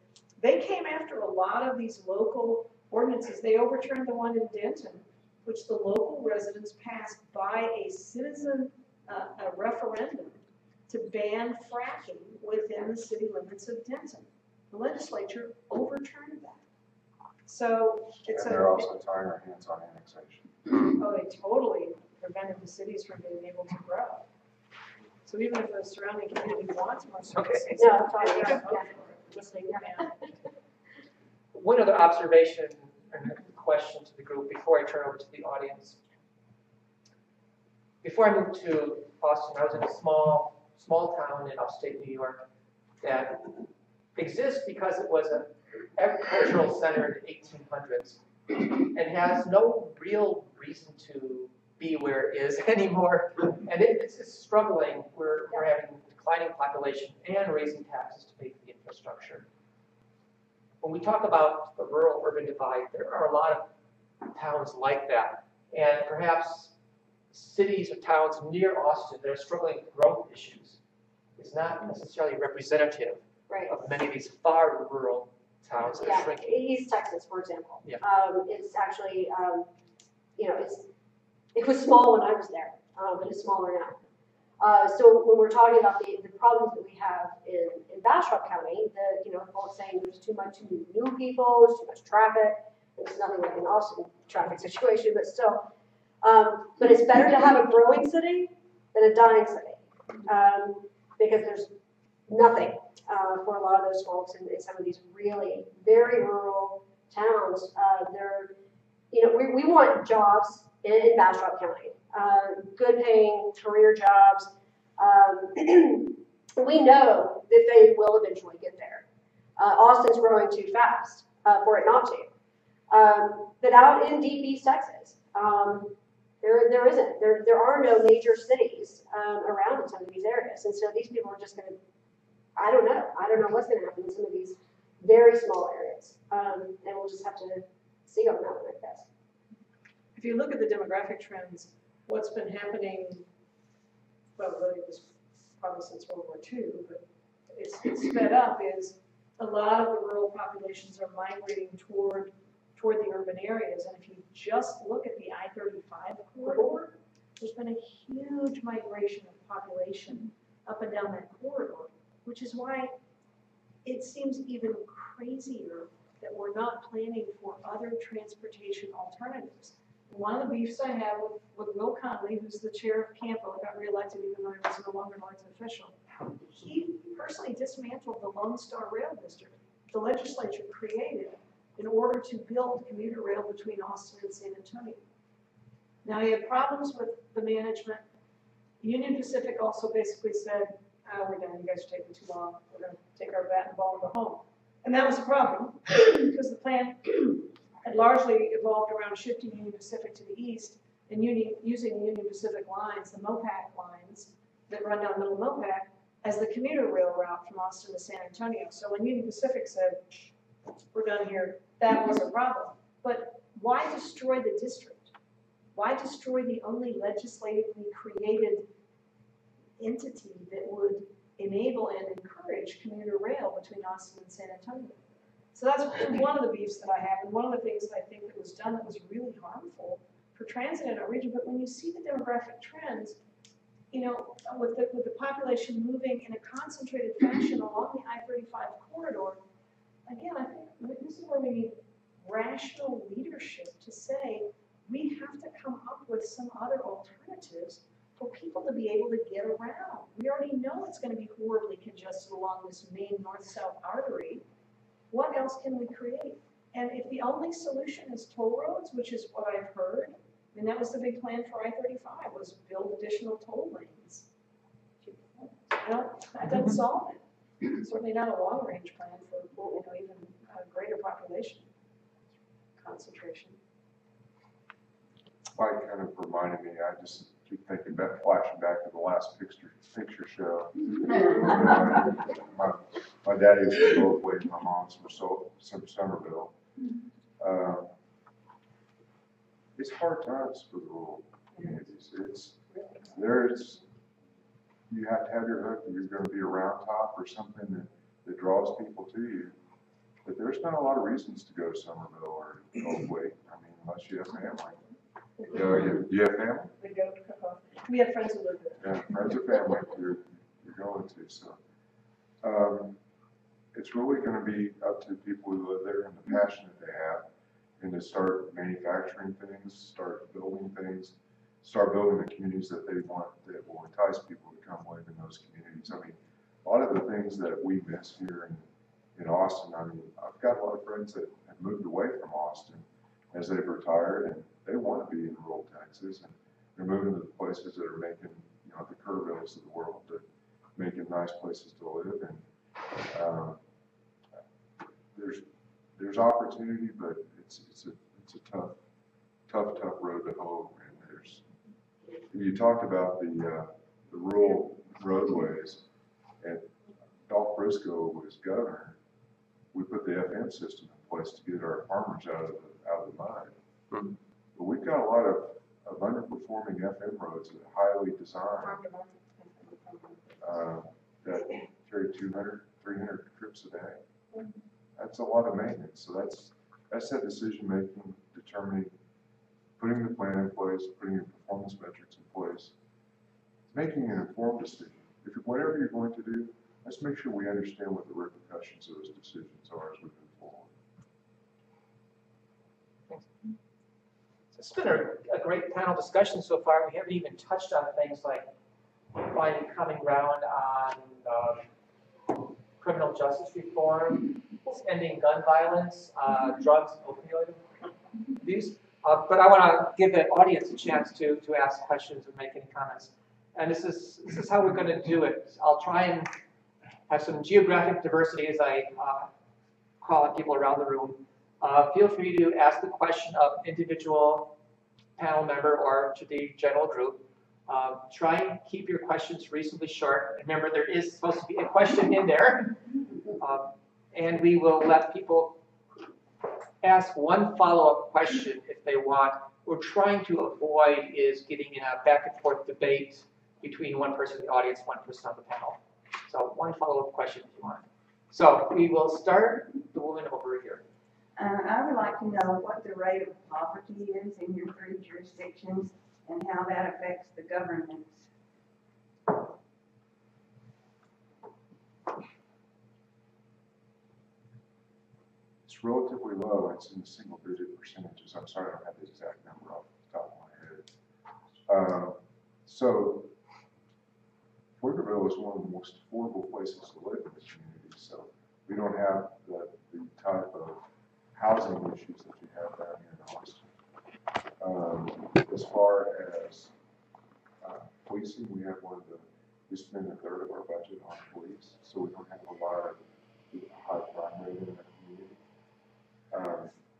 They came after a lot of these local ordinances. They overturned the one in Denton, which the local residents passed by a citizen a referendum to ban fracking within the city limits of Denton. The legislature overturned that. So it's And they're also tying our hands on annexation. oh, they totally prevented the cities from being able to grow. So even if the surrounding community wants more services, No, they sorry, gotta yeah, vote for it. Just like that. One other observation and question to the group before I turn over to the audience. Before I moved to Austin, I was in a small town in upstate New York that exists because it was an agricultural center in the 1800s and has no real reason to be where it is anymore. And it's struggling. We're having a declining population and raising taxes to pay for the infrastructure. When we talk about the rural-urban divide, there are a lot of towns like that. And perhaps cities or towns near Austin that are struggling with growth issues is not necessarily representative Right. of many of these far rural towns that are Yeah, shrinking. East Texas, for example. Yeah. It's actually, you know, it was small when I was there, but it's smaller now. So when we're talking about the problems that we have in Bastrop County, you know, folks saying there's too new people, there's too much traffic. There's nothing like an Austin traffic situation, but still. But it's better to have a growing city than a dying city, because there's nothing for a lot of those folks in some of these really very rural towns. You know, we want jobs in Bastrop County, good paying career jobs. We know that they will eventually get there. Austin's growing too fast for it not to. But out in deep East Texas, there isn't. There are no major cities around in some of these areas, and so these people are just going to. I don't know what's going to happen in some of these very small areas, and we'll just have to see on that one, I guess. If you look at the demographic trends, what's been happening, well, really it was probably since World War II, but it's sped up, is a lot of the rural populations are migrating toward the urban areas. And if you just look at the I-35 corridor, there's been a huge migration of population up which is why it seems even crazier that we're not planning for other transportation alternatives. One of the beefs I have with Will Conley, who's the chair of CAMPO, got reelected even though he was no longer an elected official. He personally dismantled the Lone Star Rail District the legislature created in order to build commuter rail between Austin and San Antonio. Now, he had problems with the management. Union Pacific also basically said, oh, we're done, you guys are taking too long. We're going to take our bat and ball and go home. And that was a problem because the plan had largely evolved around shifting Union Pacific to the east and using the Union Pacific lines, the MOPAC lines that run down Middle MOPAC, as the commuter rail route from Austin to San Antonio. So when Union Pacific said, we're done here, that was a problem. But why destroy the district? Why destroy the only legislatively created entity that would enable and encourage commuter rail between Austin and San Antonio? So that's one of the beefs that I have, and one of the things that I think that was done that was really harmful for transit in our region. But when you see the demographic trends, you know, with the population moving in a concentrated fashion along the I-35 corridor, again, I think this is where we need rational leadership to say we have to come up with some other alternatives for people to be able to get around. We already know it's going to be horribly congested along this main north-south artery. What else can we create? And if the only solution is toll roads, which is what I've heard, I mean, that was the big plan for I-35, was build additional toll lanes. That doesn't solve it. Certainly not a long-range plan for, you know, even a greater population concentration. Mike kind of reminded me, I just keep thinking back, flashing back to the last picture show. My daddy was from Oakwood, my mom's from Somerville. It's hard times for the rural communities. You have to have your hook, you're going to be a round top or something that draws people to you. But there's not a lot of reasons to go to Somerville or Oakwood, I mean, unless you have family. Do you have family? We have friends who live there. Yeah, friends or family you're going to. So it's really going to be up to people who live there and the passion that they have, and to start manufacturing things, start building things, start building the communities that they want, that will entice people to come live in those communities. I mean, a lot of the things that we miss here in Austin, I mean, I've got a lot of friends that have moved away from Austin as they've retired, and they want to be in rural Texas, and they're moving to the places that are making, you know, the Kerrvilles of the world, that making nice places to live. And there's opportunity, but it's a tough road to hoe. And you talked about the rural roadways, and Dolph Briscoe was governor. We put the FM system in place to get our farmers out of the mud. Mm-hmm. But we've got a lot of underperforming FM roads that are highly designed that carry 200, 300 trips a day. That's a lot of maintenance. So that's that decision making, determining, putting the plan in place, putting your performance metrics in place, making an informed decision. Whatever you're going to do, let's make sure we understand what the repercussions of those decisions are as we move forward. It's been a great panel discussion so far. We haven't even touched on things like finding common ground on criminal justice reform, ending gun violence, drugs, opioid abuse. But I want to give the audience a chance to ask questions and make any comments. And this is how we're going to do it. I'll try and have some geographic diversity as I call on people around the room. Feel free to ask the question of individual panel member or to the general group. Try and keep your questions reasonably short. Remember, there is supposed to be a question in there. And we will let people ask one follow-up question if they want. What we're trying to avoid is getting in a back and forth debate between one person in the audience, one person on the panel. So one follow-up question if you want. So we will start the woman over here. I would like to know what the rate of poverty is in your 3 jurisdictions and how that affects the governance. relatively low. It's in the single digit percentages. I'm sorry, I don't have the exact number off the top of my head. So Pflugerville is one of the most affordable places to live in the community. So we don't have the type of housing issues that you have down here in Austin. As far as policing, we spend a third of our budget on police, so we don't have a lot of high crime rate in the community.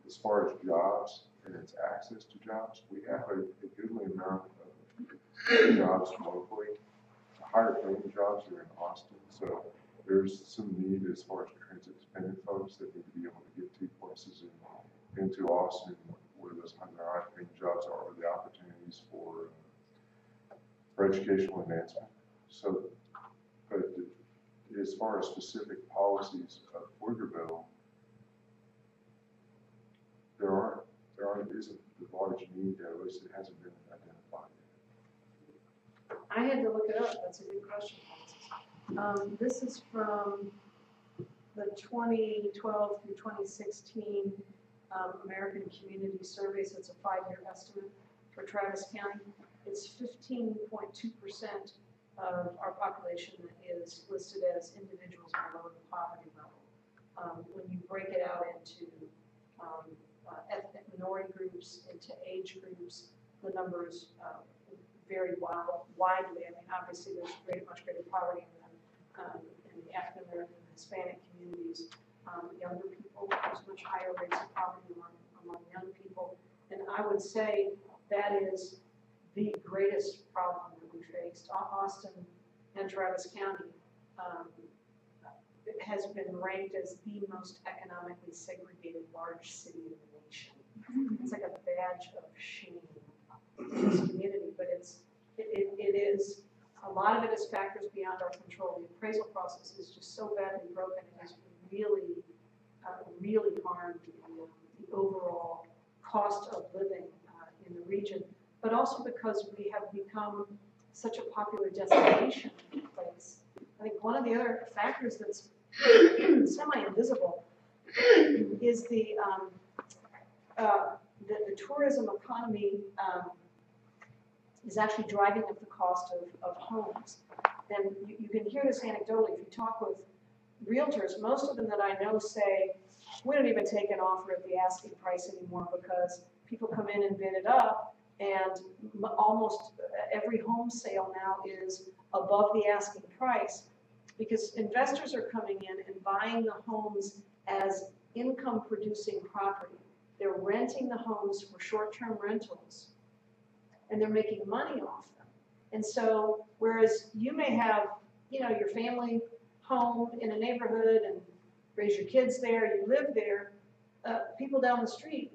As far as jobs and its access to jobs, we have a goodly amount of jobs locally. Higher paying jobs are in Austin, so there's some need as far as transit dependent folks that need to be able to get to places into Austin where those higher paying jobs are, the opportunities for educational advancement. So, but as far as specific policies of Pflugerville, there isn't the large need, at least it hasn't been identified yet. I had to look it up, that's a good question. This is from the 2012 through 2016 American Community Survey, so it's a 5-year estimate for Travis County. It's 15.2% of our population that is listed as individuals below the poverty level. When you break it out into ethnic minority groups, into age groups, the numbers vary widely. I mean, obviously there's much greater poverty in the African American and Hispanic communities. Younger people, there's much higher rates of poverty among young people. And I would say that is the greatest problem that we faced. Austin and Travis County has been ranked as the most economically segregated large city in the nation. It's like a badge of shame in this community, but it is, a lot of it is factors beyond our control. The appraisal process is just so badly broken, it has really, really harmed the overall cost of living in the region, but also because we have become such a popular destination place. I think one of the other factors that's semi-invisible is the tourism economy is actually driving up the cost of homes. And you can hear this anecdotally if you talk with realtors. Most of them that I know say, we don't even take an offer at the asking price anymore because people come in and bid it up, and almost every home sale now is above the asking price because investors are coming in and buying the homes as income producing property. They're renting the homes for short-term rentals and they're making money off them. And so, whereas you may have, your family home in a neighborhood and raise your kids there, you live there, people down the street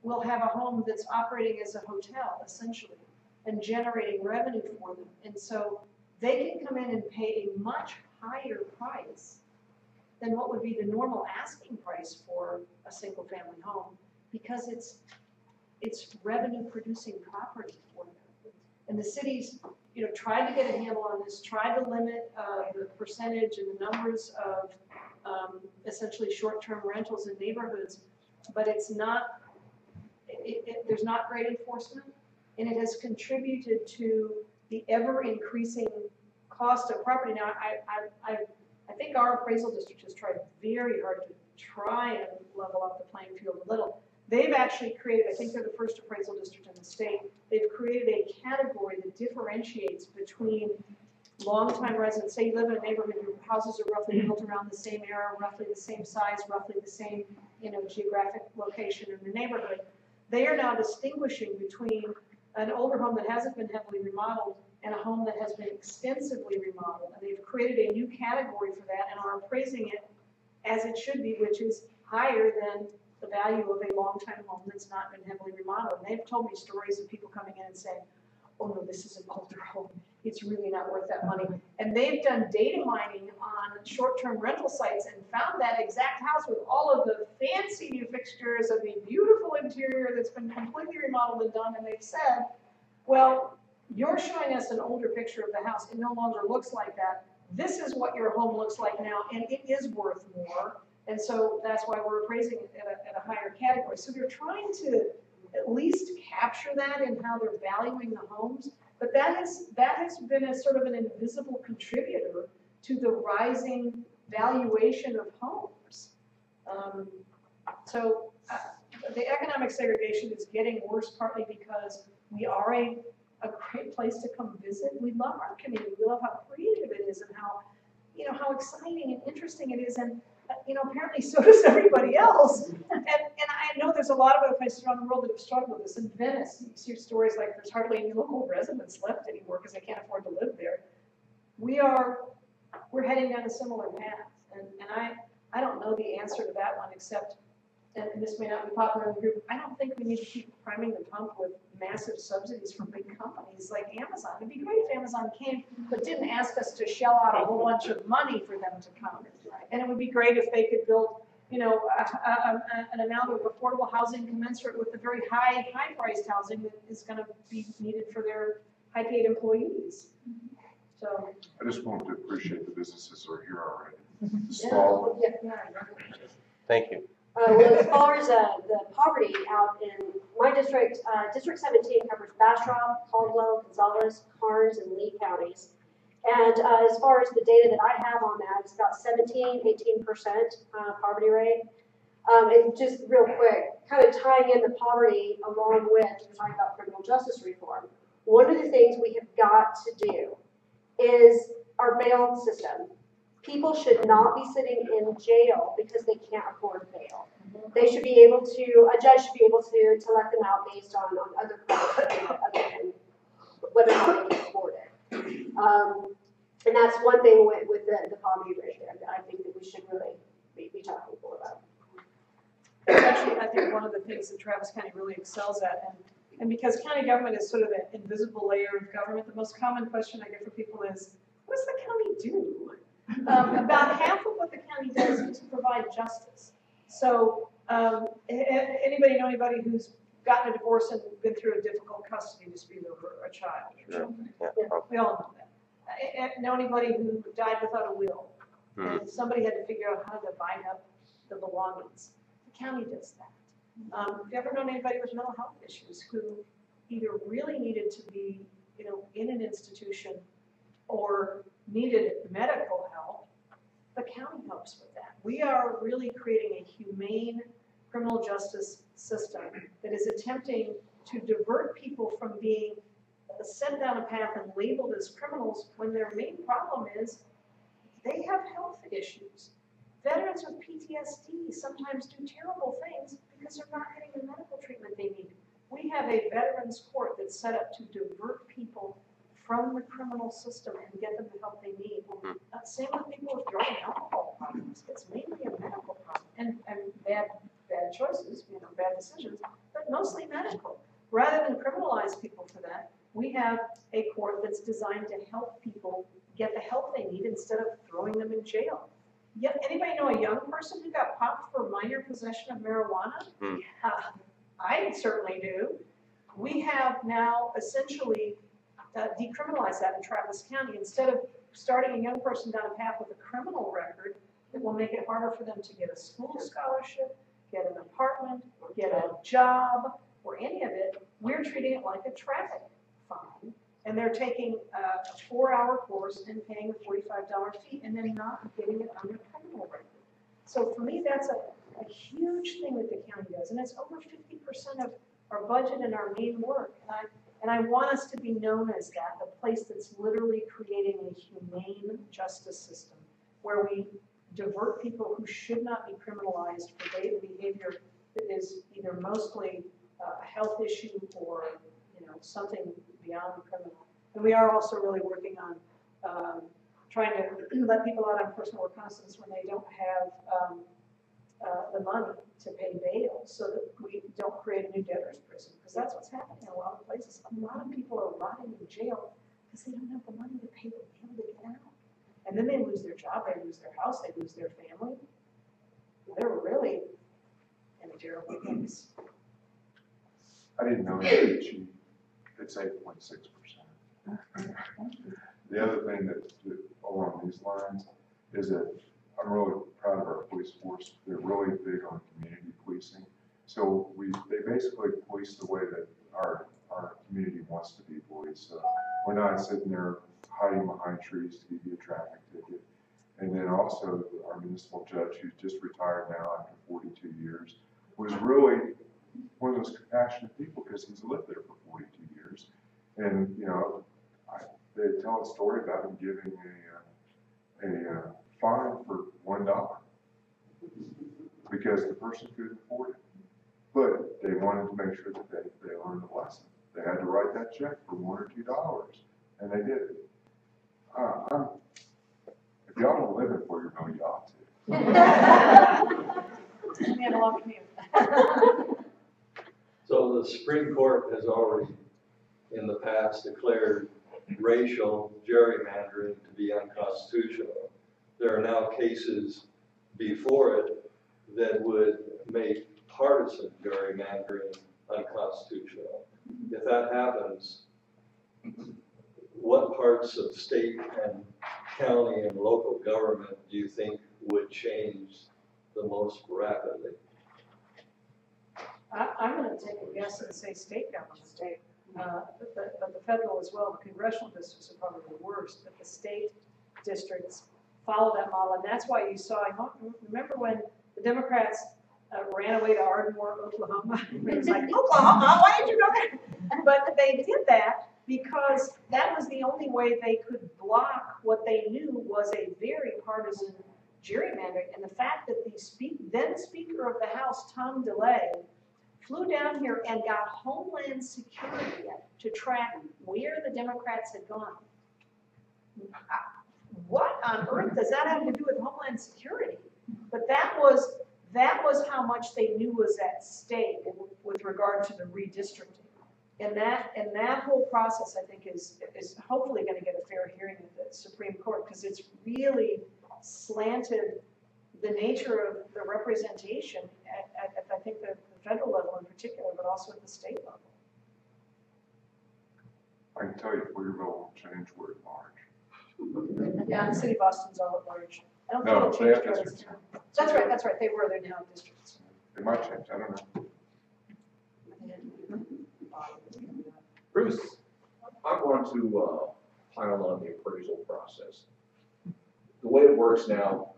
will have a home that's operating as a hotel, essentially, and generating revenue for them. And so they can come in and pay a much higher price than what would be the normal asking price for a single family home because it's revenue producing property for them. And the cities, tried to get a handle on this, tried to limit the percentage and the numbers of essentially short-term rentals in neighborhoods, but it's not, there's not great enforcement, and it has contributed to the ever-increasing cost of property. Now, I think our appraisal district has tried very hard to try and level up the playing field a little. They've actually created, I think they're the first appraisal district in the state, they've created a category that differentiates between long-time residents. Say you live in a neighborhood, your houses are roughly built around the same era, roughly the same size, roughly the same geographic location in the neighborhood. They are now distinguishing between an older home that hasn't been heavily remodeled and a home that has been extensively remodeled. And they've created a new category for that and are appraising it as it should be, which is higher than the value of a long-time home that's not been heavily remodeled. And they've told me stories of people coming in and saying, oh no, this is an older home. It's really not worth that money. And they've done data mining on short-term rental sites and found that exact house with all of the fancy new fixtures and the beautiful interior that's been completely remodeled and done. And they've said, well, you're showing us an older picture of the house. It no longer looks like that. This is what your home looks like now, and it is worth more. And so that's why we're appraising it at a higher category. So they're trying to at least capture that in how they're valuing the homes. But that has been a sort of an invisible contributor to the rising valuation of homes. The economic segregation is getting worse partly because we are a great place to come visit. We love our community. We love how creative it is and how exciting and interesting it is. And apparently so does everybody else. And I know there's a lot of other places around the world that have struggled with this. In Venice, you see stories like there's hardly any local residents left anymore because they can't afford to live there. We're heading down a similar path. And I don't know the answer to that one except, and this may not be popular in the group, I don't think we need to keep priming the pump with massive subsidies from big companies like Amazon. It'd be great if Amazon came, but didn't ask us to shell out a whole bunch of money for them to come. And it would be great if they could build, an amount of affordable housing commensurate with the very high-priced housing that is going to be needed for their high-paid employees. So. I just wanted to appreciate the businesses that are here already. Small. Thank you. Well, as far as the poverty out in my district, District 17 covers Bastrop, Caldwell, Gonzales, Karnes, and Lee counties. And as far as the data that I have on that, it's about 18% poverty rate. And just real quick, kind of tying in the poverty along with, we're talking about criminal justice reform. One of the things we have got to do is our bail system. People should not be sitting in jail because they can't afford bail. They should be able to, a judge should be able to let them out based on other crimes other than whether or not they can afford it. And that's one thing with the poverty rate there that I think that we should really be talking more about. Actually, I think one of the things that Travis County really excels at, and because county government is sort of an invisible layer of government, the most common question I get from people is, what does the county do? About half of what the county does is to provide justice. So anybody know anybody who's gotten a divorce and been through a difficult custody dispute over a child? Sure. Yeah. We all know that. Know anybody who died without a will? And somebody had to figure out how to divide up the belongings. The county does that. Have you ever known anybody with mental health issues who either really needed to be, in an institution or needed medical help? The county helps with that. We are really creating a humane criminal justice system that is attempting to divert people from being sent down a path and labeled as criminals when their main problem is they have health issues. Veterans with PTSD sometimes do terrible things because they're not getting the medical treatment they need. We have a veterans court that's set up to divert people from the criminal system and get them the help they need. Same with people with drug and alcohol problems. It's mainly a medical problem and bad choices, bad decisions, but mostly medical. Rather than criminalize people for that, we have a court that's designed to help people get the help they need instead of throwing them in jail. Anybody know a young person who got popped for minor possession of marijuana? I certainly do. We have now essentially decriminalized that in Travis County. Instead of starting a young person down a path with a criminal record, it will make it harder for them to get a school scholarship, get an apartment, get a job, or any of it. We're treating it like a traffic fine. And they're taking a 4-hour course and paying a $45 fee and then not getting it on their criminal record. So for me, that's a huge thing that the county does. And it's over 50% of our budget and our main work. And I want us to be known as that, the place that's literally creating a humane justice system where we divert people who should not be criminalized for behavior that is either mostly a health issue or something beyond criminal. And we are also really working on trying to let people out on personal reconnaissance when they don't have the money to pay bail, so that we don't create a new debtor's prison, because that's what's happening in a lot of places. A lot of people are rotting in jail because they don't have the money to pay the bail to get out. And then they lose their job, they lose their house, they lose their family. They're really in a terrible place. I didn't know that, Chief. It's 8.6%. The other thing that along these lines is that I'm really proud of our police force. They're really big on community policing. So they basically police the way that our community wants to be policed. So we're not sitting there hiding behind trees to give you a traffic ticket. And then also our municipal judge, who's just retired now after 42 years, was really one of those compassionate people because he's lived there for 42 years. And, you know, they tell a story about him giving a fine for $1 because the person couldn't afford it. But they wanted to make sure that they learned the lesson. They had to write that check for $1 or $2, and they did it. If y'all don't live in Pflugerville, you ought to. We have a long commute. So the Supreme Court has already, in the past, declared racial gerrymandering to be unconstitutional. There are now cases before it that would make partisan gerrymandering unconstitutional. If that happens, what parts of state and county and local government do you think would change the most rapidly? I'm going to take a guess and say state government. But the federal as well. The congressional districts are probably the worst, but the state districts follow that model, and that's why you saw. Remember when the Democrats ran away to Ardmore, Oklahoma? It was like, Oklahoma, why did you go there? But they did that because that was the only way they could block what they knew was a very partisan gerrymandering. And the fact that the then Speaker of the House, Tom DeLay, flew down here and got Homeland Security to track where the Democrats had gone. What on earth does that have to do with Homeland Security? But that was how much they knew was at stake with regard to the redistricting. And that whole process, I think, is hopefully going to get a fair hearing at the Supreme Court because it's really slanted the nature of the representation at I think the federal level in particular, but also at the state level. I can tell you, Pflugerville won't change word large. Yeah, the city of Boston's all at large. I don't No, think they it'll have change districts. That's right. They were, they're now districts. It might change, I don't know. Bruce, I want to pile on the appraisal process. The way it works now,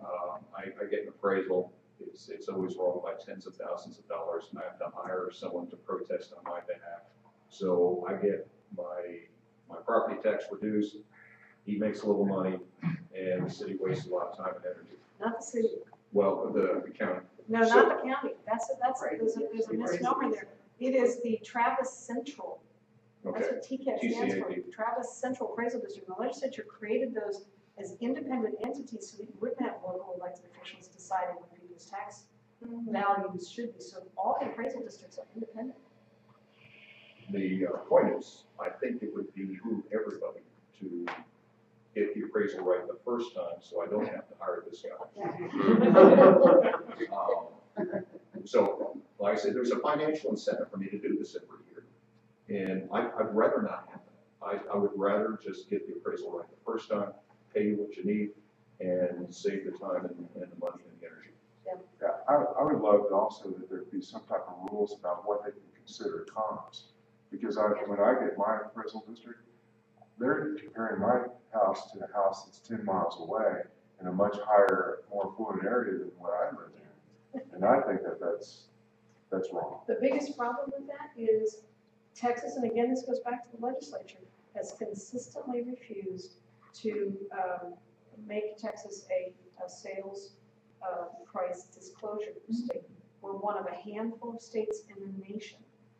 I get an appraisal. It's always wrong by tens of thousands of dollars, and I have to hire someone to protest on my behalf. So I get my property tax reduced. He makes a little money, and the city wastes a lot of time and energy. Not the city. Well, the county. No, So- not the county. There's a misnomer there. It is the Travis Central. That's Okay. what TCAT stands for, TCAT. Travis Central Appraisal District. The legislature created those as independent entities so that you wouldn't have local elected officials deciding what people's tax values should be. So all the appraisal districts are independent. The point is, I think it would behoove everybody to get the appraisal right the first time, so I don't have to hire this guy. So, like I said, there's a financial incentive for me to do this every year, and I'd rather not have that. I would rather just get the appraisal right the first time, pay you what you need, and save the time and the money and the energy. Yeah, I would love also that there be some type of rules about what they can consider comps. Because when I get my appraisal district, they're comparing my house to a house that's 10 miles away in a much higher, more affluent area than what I live in. And I think that's wrong. The biggest problem with that is Texas, and again, this goes back to the legislature, has consistently refused to make Texas a sales price disclosure state. We're one of a handful of states in the nation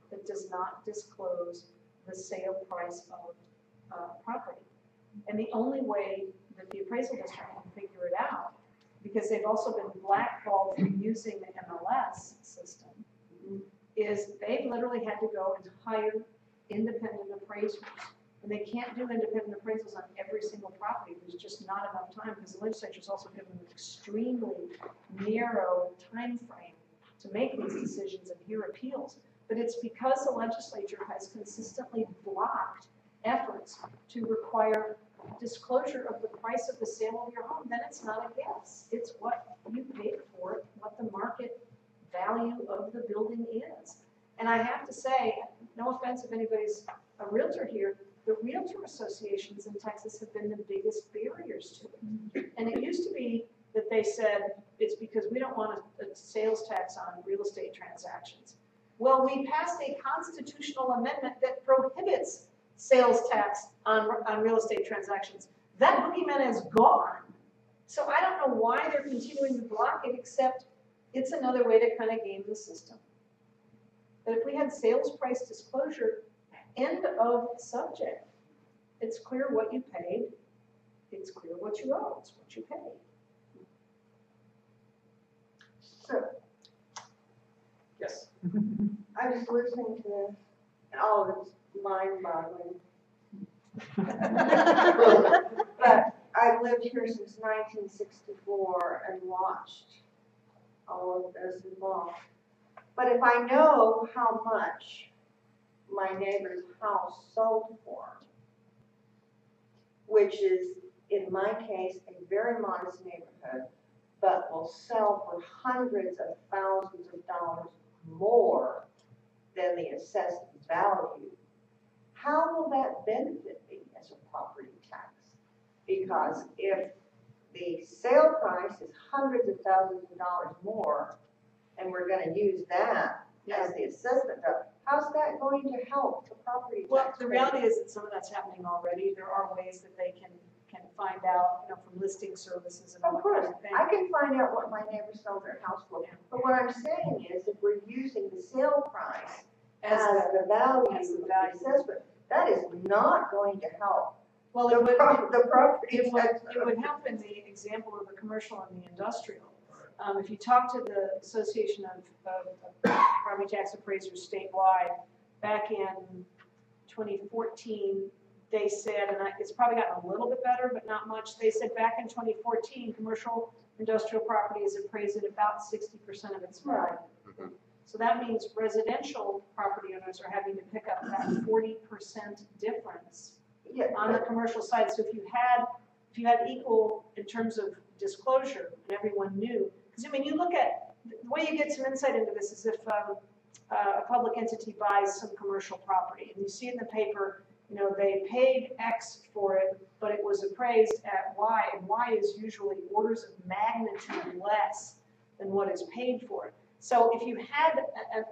that does not disclose the sale price of property. And the only way that the appraisal district can figure it out, because they've also been blackballed from using the MLS system, is they've literally had to go and hire independent appraisers. And they can't do independent appraisals on every single property. There's just not enough time because the legislature's also given an extremely narrow time frame to make these decisions and hear appeals. But it's because the legislature has consistently blocked efforts to require disclosure of the price of the sale of your home, then it's not a guess. It's what you paid for it, what the market value of the building is. And I have to say, no offense if anybody's a realtor here, the realtor associations in Texas have been the biggest barriers to it. And it used to be that they said it's because we don't want a sales tax on real estate transactions. Well, we passed a constitutional amendment that prohibits sales tax on real estate transactions. That boogeyman is gone. So I don't know why they're continuing to block it, except it's another way to kind of game the system. But if we had sales price disclosure, end of subject. It's clear what you paid. It's clear what you owe. It's what you paid. So, Yes. I was listening to this, and all of it's mind-boggling. But I've lived here since 1964 and watched all of this involved. But if I know how much my neighbor's house sold for, which is, in my case, a very modest neighborhood, but will sell for hundreds of thousands of dollars more than the assessed value, how will that benefit me as a property tax? Because if the sale price is hundreds of thousands of dollars more, and we're going to use that as the assessment, how's that going to help the property tax? Well, the reality is that some of that's happening already. There are ways that they can find out, from listing services and all Of that kind course, of thing. I can find out what my neighbors sold their house for. But what I'm saying is, if we're using the sale price as the value of the assessment, that is not going to help Well, the property it would, tax. it would help in the example of the commercial and the industrial. If you talk to the Association of Property Tax Appraisers statewide, back in 2014, they said, and it's probably gotten a little bit better, but not much. They said back in 2014, commercial industrial property is appraised at about 60% of its value. Mhm. So that means residential property owners are having to pick up that 40% difference on the commercial side. So if you had equal in terms of disclosure and everyone knew, because you look at, the way you get some insight into this is if a public entity buys some commercial property and you see in the paper, they paid X for it, but it was appraised at Y, and Y is usually orders of magnitude less than what is paid for it. So if you had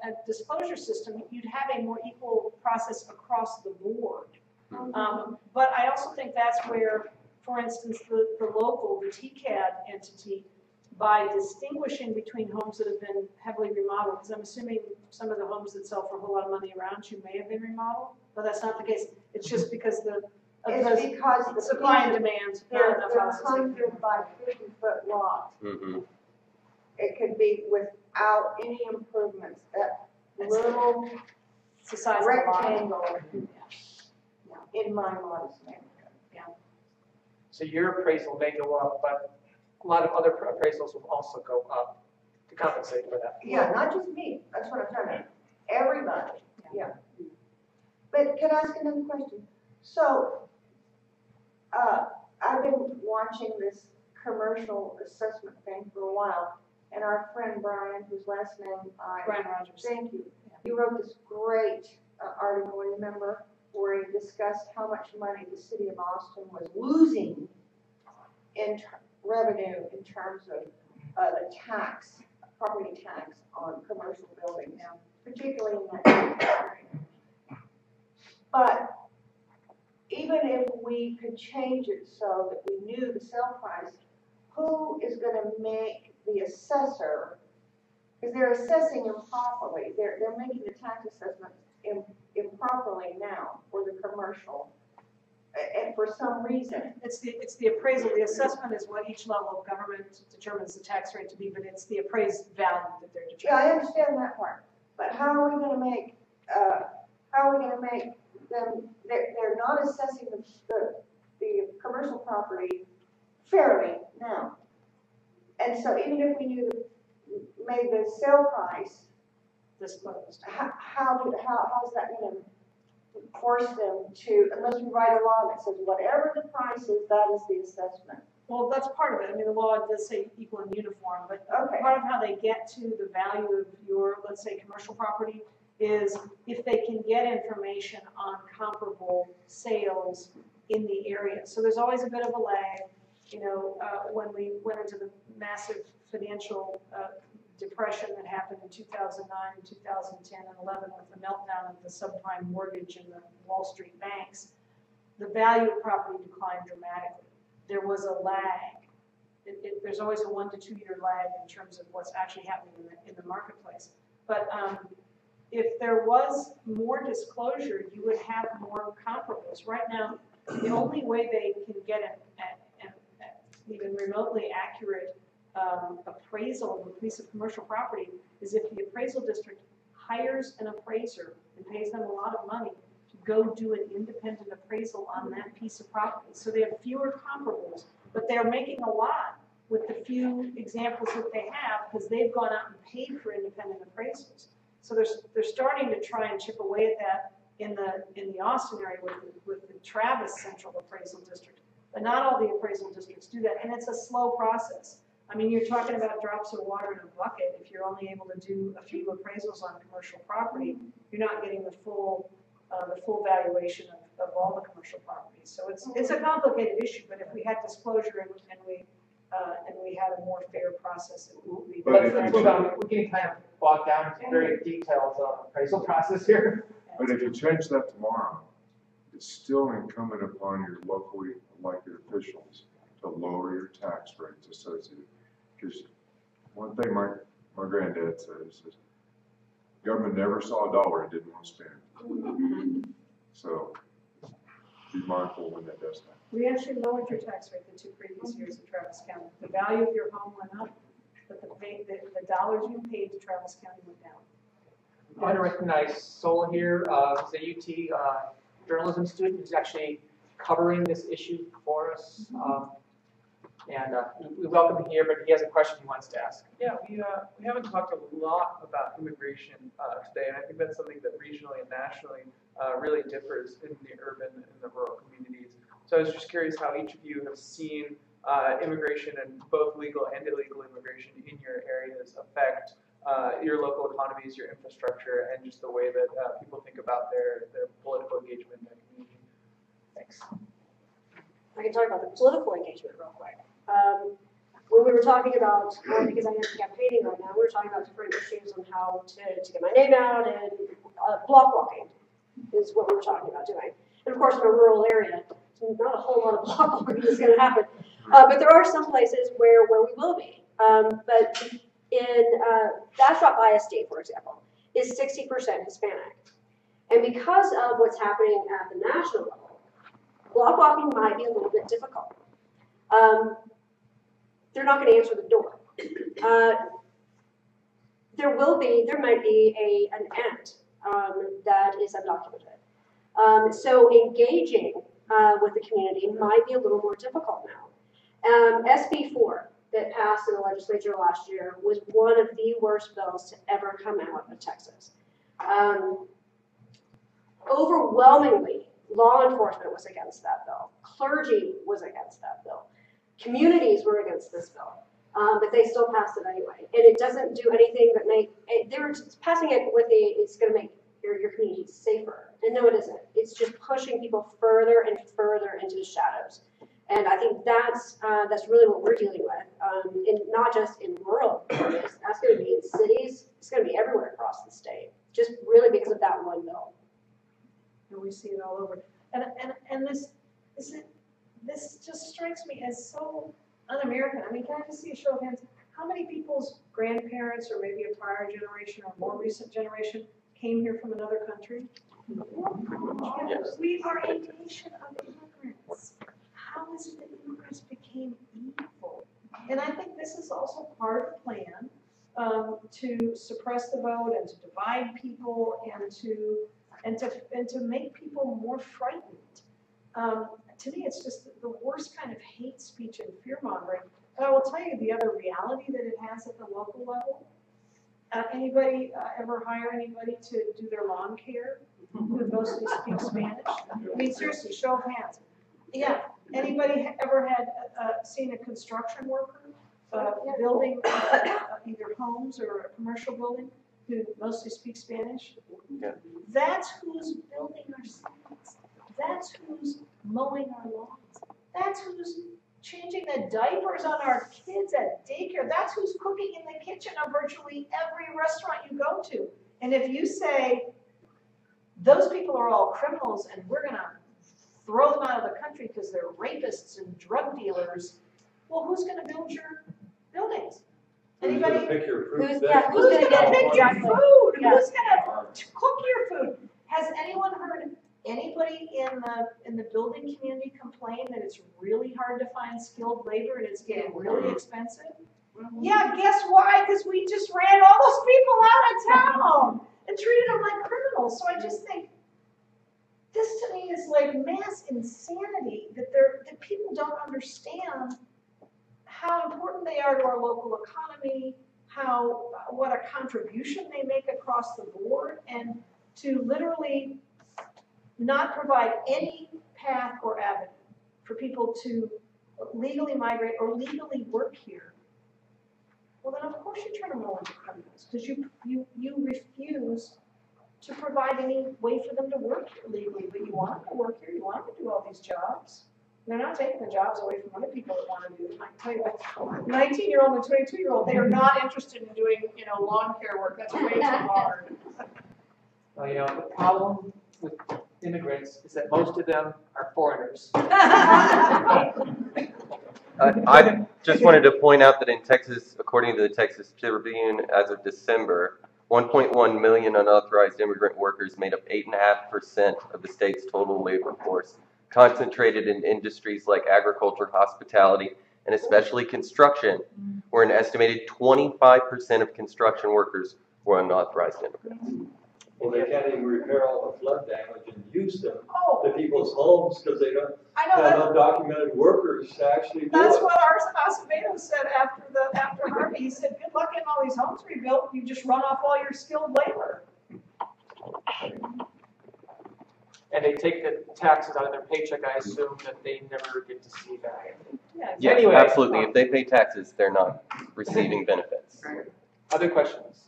a disclosure system, you'd have a more equal process across the board. But I also think that's where, for instance, the local, the TCAD entity, by distinguishing between homes that have been heavily remodeled, because I'm assuming some of the homes that sell for a whole lot of money around you may have been remodeled, but that's not the case. It's just because the supply and demand, not enough They're houses. 100 by 50-foot lots. Mhm. It could be without any improvements. That little It's the size of the lot. rectangle in my modest neighborhood. So your appraisal may go up, but a lot of other appraisals will also go up to compensate for that. Yeah, not just me. That's what I'm talking about. Everybody. Yeah. But can I ask another question? So, I've been watching this commercial assessment thing for a while, and our friend Brian, whose last name Brian Rogers. thank you. He wrote this great article, remember, where he discussed how much money the city of Austin was losing in revenue in terms of the tax, property tax on commercial buildings, particularly in that area. But even if we could change it so that we knew the sale price, who is going to make the assessor? Because they're assessing improperly. They're making the tax assessment improperly now for the commercial, and for some reason. It's the appraisal. The assessment is what each level of government determines the tax rate to be, but it's the appraised value that they're Yeah, I determining. understand that part. But how are we going to make? How are we going to make them? They're not assessing the commercial property fairly now. And so even if we made the sale price Disclosed. how's that going to force them to, unless we write a law that says whatever the price is, that is the assessment. Well, that's part of it. I mean, the law does say equal and uniform, but Okay. part of how they get to the value of your, let's say, commercial property is if they can get information on comparable sales in the area. So there's always a bit of a lag. You know, when we went into the massive financial depression that happened in 2009, 2010, and 11 with the meltdown of the subprime mortgage and the Wall Street banks, the value of property declined dramatically. There was a lag. There's always a 1 to 2 year lag in terms of what's actually happening in the marketplace. But if there was more disclosure, you would have more comparables. Right now, the only way they can get an even remotely accurate appraisal of a piece of commercial property is if the appraisal district hires an appraiser and pays them a lot of money to go do an independent appraisal on that piece of property. So they have fewer comparables, but they're making a lot with the few examples that they have because they've gone out and paid for independent appraisals. So they're starting to try and chip away at that in the Austin area with the Travis Central Appraisal District. But not all the appraisal districts do that, and it's a slow process. I mean, you're talking about drops of water in a bucket. If you're only able to do a few appraisals on commercial property, you're not getting the full valuation of all the commercial properties. So it's a complicated issue, but if we had disclosure and we had a more fair process, it would be. But we're getting kind of bogged down into very detailed appraisal process here. But if you change that tomorrow, it's still incumbent upon your locally elected officials to lower your tax rates associated. Because one thing my granddad says is, government never saw a dollar it didn't want to spend. So be mindful when that does happen. We actually lowered your tax rate the 2 previous years in Travis County. The value of your home went up, but the dollars you paid to Travis County went down. I want to recognize Sol here, he's a UT journalism student who's actually covering this issue for us. We welcome him here, but he has a question he wants to ask. Yeah, we haven't talked a lot about immigration today, and I think that's something that regionally and nationally really differs in the urban and the rural communities. So I was just curious how each of you have seen immigration, and both legal and illegal immigration in your areas affect your local economies, your infrastructure, and just the way that people think about their political engagement in their community. Thanks. I can talk about the political engagement real quick. When we were talking about, because I am campaigning right now, we were talking about different issues on how to get my name out, and block walking is what we were talking about doing. And of course, in a rural area, not a whole lot of block walking is going to happen. But there are some places where we will be. But in Bastrop ISD, for example, is 60% Hispanic. And because of what's happening at the national level, block walking might be a little bit difficult. They're not going to answer the door. There might be an aunt that is undocumented. So engaging with the community might be a little more difficult now. SB4 that passed in the legislature last year was one of the worst bills to ever come out of Texas. Overwhelmingly, law enforcement was against that bill. Clergy was against that bill. Communities were against this bill, but they still passed it anyway. And it doesn't do anything but they're passing it with it's going to make your community safer. And no, it isn't. It's just pushing people further and further into the shadows. And I think that's really what we're dealing with, not just in rural areas. That's going to be in cities. It's going to be everywhere across the state, just really because of that one bill. And we see it all over. And this just strikes me as so un-American. I mean, can I just see a show of hands? How many people's grandparents, or maybe a prior generation or more recent generation, came here from another country? Yes. We are a nation of immigrants. How is it that immigrants became evil? And I think this is also part of the plan to suppress the vote and to divide people and to make people more frightened. To me, it's just the worst kind of hate speech and fear mongering. But I will tell you the other reality that it has at the local level. Anybody ever hire anybody to do their lawn care? who mostly speak Spanish? I mean, seriously, show of hands. Yeah, anybody ever had, seen a construction worker, building either homes or a commercial building who mostly speaks Spanish? Yeah. That's who's building our cities. That's who's mowing our lawns. That's who's changing the diapers on our kids at daycare. That's who's cooking in the kitchen of virtually every restaurant you go to. And if you say, those people are all criminals and we're gonna throw them out of the country because they're rapists and drug dealers, well, who's gonna build your buildings? Who's gonna Anybody? pick your fruit? Who's vegetables? Gonna pick your Exactly. food? Yeah. Who's gonna cook your food? Has anyone heard anybody in the building community complain that it's really hard to find skilled labor and it's getting really expensive? Yeah, guess why? Because we just ran all those people out of town and treated them like criminals. So I just think this to me is like mass insanity that people don't understand how important they are to our local economy, what a contribution they make across the board, and to literally not provide any path or avenue for people to legally migrate or legally work here. Well, then of course you turn them all into criminals because you refuse to provide any way for them to work here legally, but you want them to work here, you want them to do all these jobs. They're not taking the jobs away from other people that want to do it. I can tell you what, 19-year-old and 22-year-old, they are not interested in doing, lawn care work. That's way too hard. Well, the problem with immigrants is that most of them are foreigners. I just wanted to point out that in Texas, according to the Texas Tribune, as of December, 1.1 million unauthorized immigrant workers made up 8.5% of the state's total labor force, concentrated in industries like agriculture, hospitality, and especially construction, where an estimated 25% of construction workers were unauthorized immigrants. Well, they can't even repair all the flood damage in Houston Oh, to people's homes because they don't I know have that. undocumented workers to actually do That's it. what Acevedo said after Harvey. He said, "Good luck getting all these homes rebuilt. You just run off all your skilled labor." And they take the taxes out of their paycheck, I assume, that they never get to see back. Yeah. Yeah, Anyway, absolutely. If they pay taxes, they're not receiving benefits. Other questions?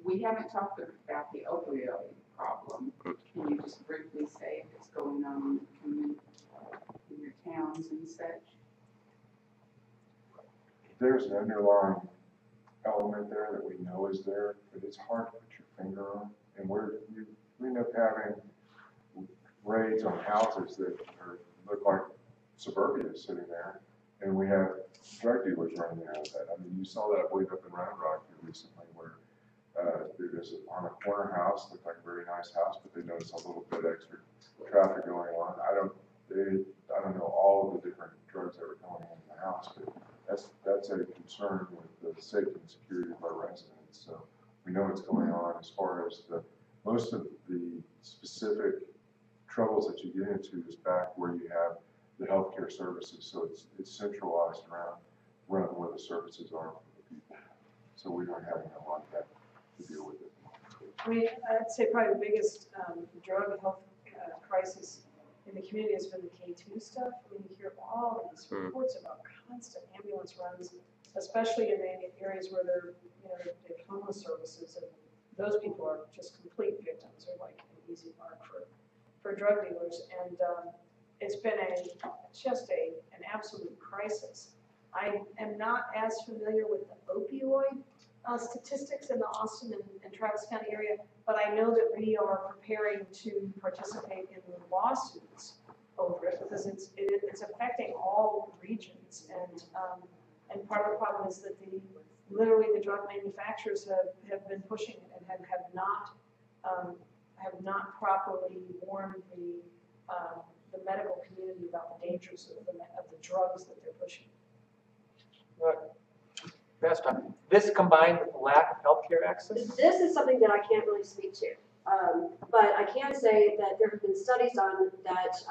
We haven't talked about the opioid problem. Can you just briefly say if it's going on in your towns and such? There's an underlying element there that we know is there, but it's hard to put your finger on. And we end up having raids on houses that look like suburbia sitting there, and we have drug dealers running out of that. I mean, you saw that, I believe, up in Round Rock here recently, where there was on a corner house, looked like a very nice house, but they noticed a little bit extra traffic going on. I don't know all of the different drugs that were coming into the house, but that's a concern with the safety and security of our residents. So we know what's going on as far as most of the specific troubles that you get into is back where you have the healthcare services. So it's centralized around where the services are for the people. So we don't have a lot of that to deal with it. I mean, I'd say probably the biggest drug health crisis in the community has been the K2 stuff. I mean, you hear all these reports about constant ambulance runs, especially in the areas where they're homeless services, and those people are just complete victims. They're like an easy mark for drug dealers, and it's been just an absolute crisis. I am not as familiar with the opioid statistics in the Austin and Travis County area, but I know that we are preparing to participate in the lawsuits over it because it's affecting all regions, and part of the problem is that literally the drug manufacturers have been pushing it and have not properly warned the medical community about the dangers of the drugs that they're pushing. Right. Best time. This combined with the lack of healthcare access? This is something that I can't really speak to. But I can say that there have been studies on that.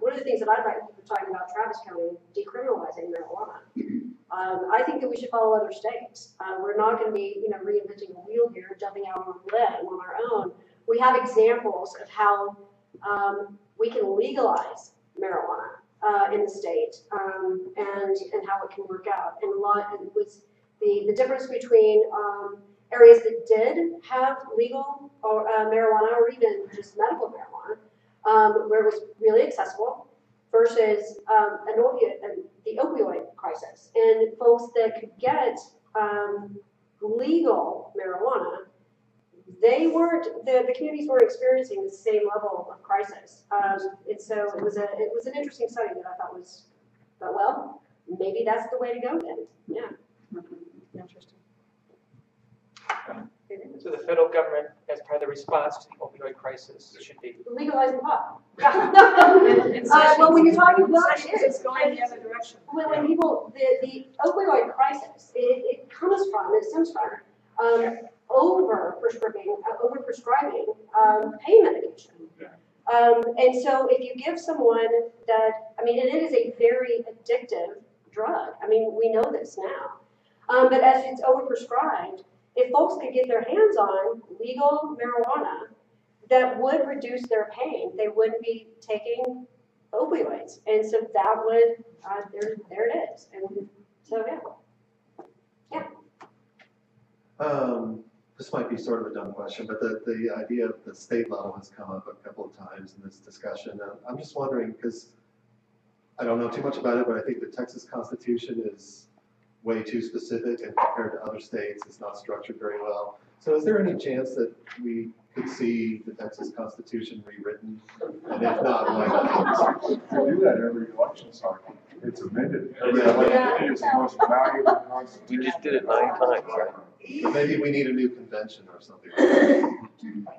One of the things that I'd like to be talking about Travis County, decriminalizing marijuana. I think that we should follow other states. We're not going to be, reinventing the wheel here, jumping out on a limb on our own. we have examples of how we can legalize marijuana in the state, and how it can work out. And it was the difference between areas that did have legal or marijuana, or even just medical marijuana, where it was really accessible, versus the opioid crisis. And folks that could get legal marijuana, they weren't, the communities weren't experiencing the same level of crisis. And so it was an interesting study that I thought was, well, maybe that's the way to go then. Yeah. Interesting. So the federal government, as part of the response to the opioid crisis, should be Legalizing pot. Well, when you're talking about it's going the other direction. When people, the opioid crisis, it stems from overprescribing pain medication. And so if you give someone that, I mean, it is a very addictive drug. I mean, we know this now. But as it's overprescribed, if folks could get their hands on legal marijuana that would reduce their pain, they wouldn't be taking opioids. And so that would, there it is. And so, yeah. This might be sort of a dumb question, but the idea of the state level has come up a couple of times in this discussion. I'm just wondering, because I don't know too much about it, but I think the Texas Constitution is way too specific, and compared to other states, it's not structured very well. So is there any chance that we could see the Texas Constitution rewritten? And if not, why not? We do that every election cycle. It's amended. Every election is the most valuable constitution. You just did it 9 times, right? But maybe we need a new convention or something.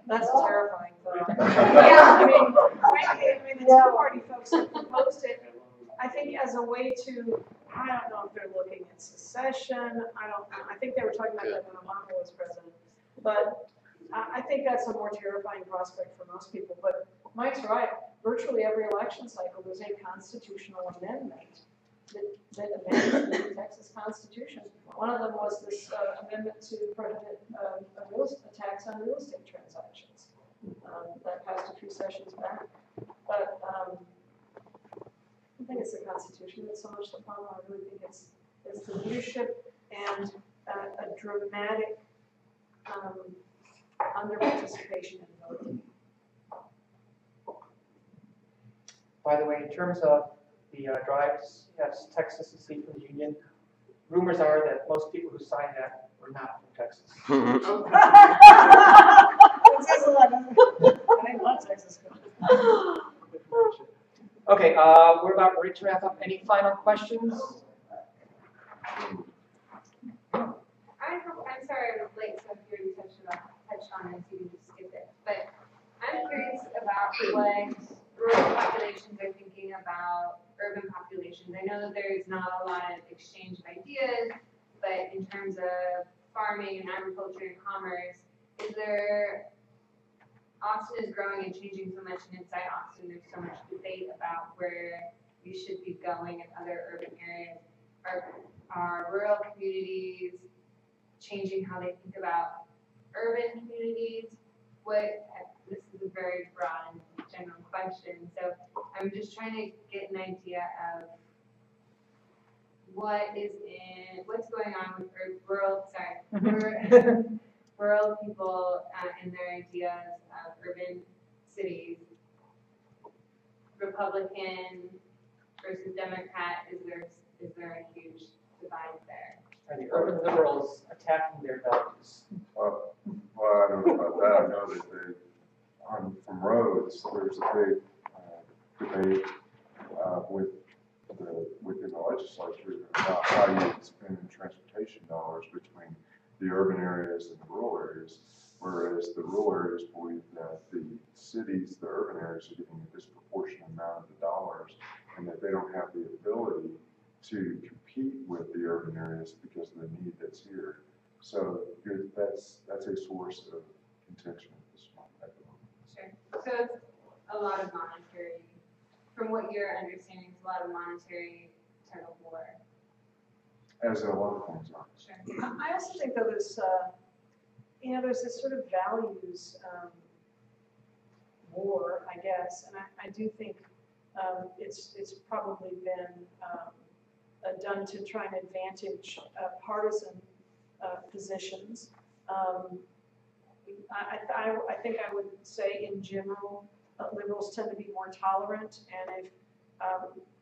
That's a terrifying thought. Yeah, I mean, frankly, the two-party folks that proposed it, I think as a way to, I don't know if they're looking at secession, I don't know. I think they were talking about that when Obama was president. But I think that's a more terrifying prospect for most people. But Mike's right. Virtually every election cycle, there's a constitutional amendment that amends the Texas Constitution. One of them was this amendment to prohibit a tax on real estate transactions. That passed a few sessions back. But I don't think it's the Constitution that's so much the problem. I really think it's the leadership and a dramatic under-participation in voting. By the way, in terms of the drives, yes, Texas is free from the union. Rumors are that most people who signed that were not from Texas. It says a lot, doesn't it? I think a lot of Texas. Okay, we're about ready to wrap up. Any final questions? I'm sorry I was late, so if you already touched on it, you can just skip it. But I'm curious about what rural populations are thinking about urban populations. I know that there's not a lot of exchange of ideas, but in terms of farming and agriculture and commerce, Austin is growing and changing so much, and inside Austin there's so much debate about where we should be going in other urban areas. Are rural communities changing how they think about urban communities? This is a very broad and general question, so I'm just trying to get an idea of what's going on with rural people and their ideas of urban cities. Republican versus Democrat, is there a huge divide there? Are the urban liberals attacking their values? Well, I don't know about that. I know that from roads, there's a big debate within the legislature about how you spend transportation dollars between the urban areas and the rural areas, whereas the rural areas believe that the cities, the urban areas, are getting a disproportionate amount of the dollars, and that they don't have the ability to compete with the urban areas because of the need that's here. So that's a source of contention at this moment. Sure. So it's a lot of monetary, from what you're understanding, it's a lot of monetary tug of war. As a lot of things are. Sure. I also think that there's this sort of values more, I guess. And I do think it's probably been done to try and advantage partisan positions. I think I would say in general, liberals tend to be more tolerant, and if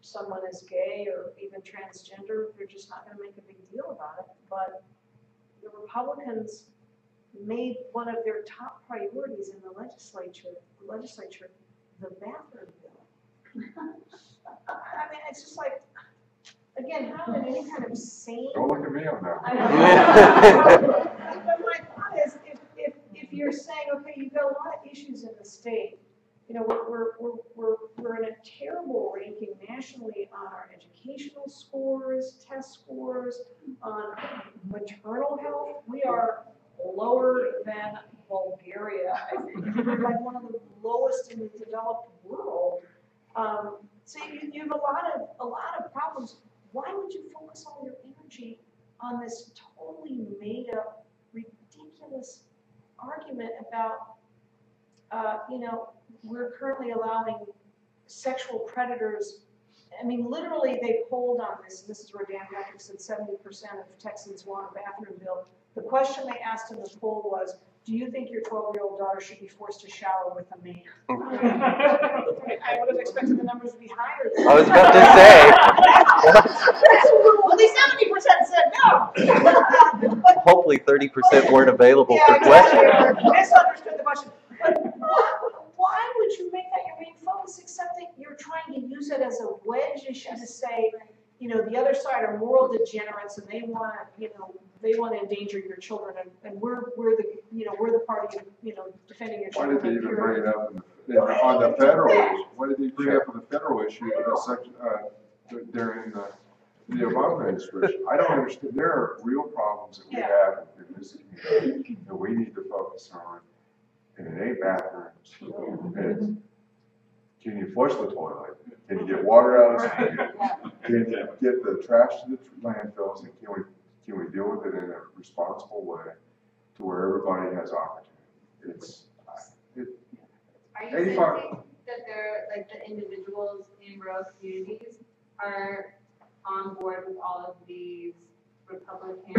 someone is gay or even transgender, they're just not going to make a big deal about it. But the Republicans made one of their top priorities in the legislature, the bathroom bill. I mean, it's just like, again, how in any kind of sane. Don't look at me on that. But my thought is, if you're saying, okay, you've got a lot of issues in the state, you know, we're in a terrible ranking nationally on our educational scores, test scores, on maternal health. We are lower than Bulgaria. I think we're like one of the lowest in the developed world. So you have a lot of problems. Why would you focus all your energy on this totally made up, ridiculous argument about, you know, we're currently allowing sexual predators. I mean, literally, they polled on this. This is where Dan Patrick said 70% of Texans want a bathroom bill. The question they asked in the poll was, do you think your 12-year-old daughter should be forced to shower with a man? I would have expected the numbers to be higher. I was about to say. Only 70% said no. Hopefully 30% weren't available for Exactly. questions. Misunderstood the question. But why would you make that your main focus, except that you're trying to use it as a wedge issue to say, you know, the other side are moral degenerates and they want to, you know, they want to endanger your children, and we're the party of, you know, defending your Why children. did they even bring it up on the federal issue? Why did they bring it up on the federal issue during the Obama administration? I don't understand. There are real problems that we have in this community that we need to focus on, and it ain't bathrooms. It's, can you flush the toilet? Can you get water out of the street? Can you get the trash to the landfills? And can we deal with it in a responsible way to where everybody has opportunity? Are you sensing that they're, like, the individuals in rural communities are on board with all of these Republican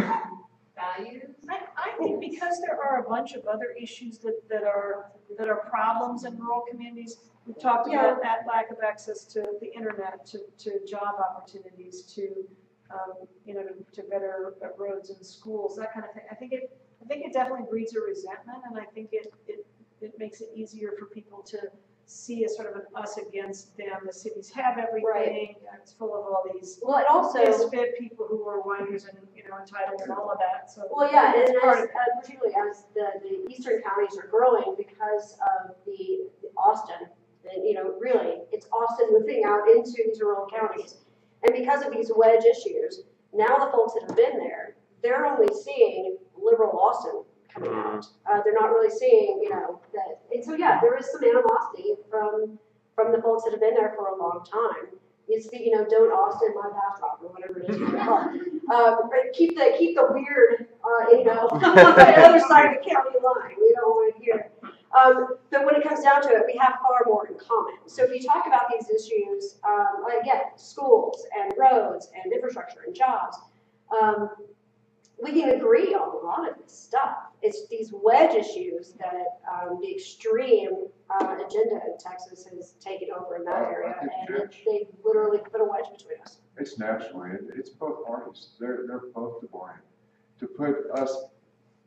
values? I think because there are a bunch of other issues that are problems in rural communities. We've talked about that lack of access to the internet, to job opportunities, to you know, to better roads and schools, that kind of thing. I think it definitely breeds a resentment, and I think it makes it easier for people to see as sort of an us against them. The cities have everything. Right. It's full of all these misfit people who are whiners and, you know, entitled and all of that. So well, yeah, and particularly as the eastern counties are growing because of the Austin, and, you know, really it's Austin moving out into these rural counties, and because of these wedge issues, now the folks that have been there, they're only seeing liberal Austin coming out. They're not really seeing, you know, that. And so, yeah, there is some animosity from the folks that have been there for a long time. It's the, you know, don't Austin my backdrop or whatever it is. Keep the weird, you know, on the other side of the county line. We don't want to hear it. But when it comes down to it, we have far more in common. So if you talk about these issues, again, schools and roads and infrastructure and jobs, we can agree on a lot of this stuff. It's these wedge issues that the extreme agenda in Texas has taken over in that area, and they literally put a wedge between us. It's nationally. It's both parties. They're both to blame. To put us,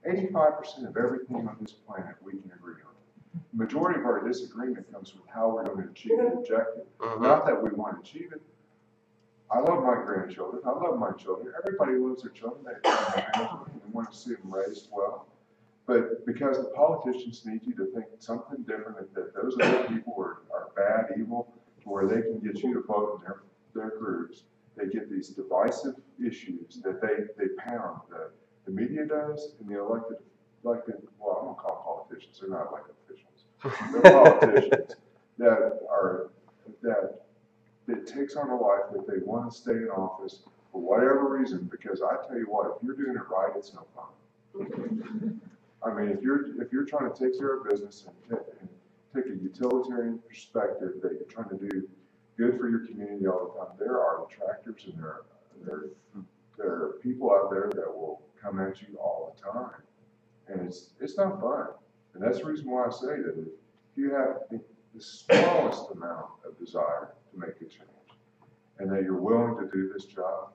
85% of everything on this planet we can agree on. The majority of our disagreement comes from how we're going to achieve the objective. Not that we want to achieve it. I love my grandchildren. I love my children. Everybody loves their children. They want to see them raised well. But because the politicians need you to think something different, that those other people are bad, evil, to where they can get you to vote in their groups, they get these divisive issues that they pound. The media does, and the elected, well, I don't call politicians. They're not elected officials. They're politicians that it takes on a life that they want to stay in office for whatever reason, because I tell you what, if you're doing it right, it's no fun. I mean, if you're trying to take care of business and take a utilitarian perspective that you're trying to do good for your community all the time, there are detractors and there are people out there that will come at you all the time. And it's not fun. And that's the reason why I say that if you have the smallest amount of desire to make a change and that you're willing to do this job,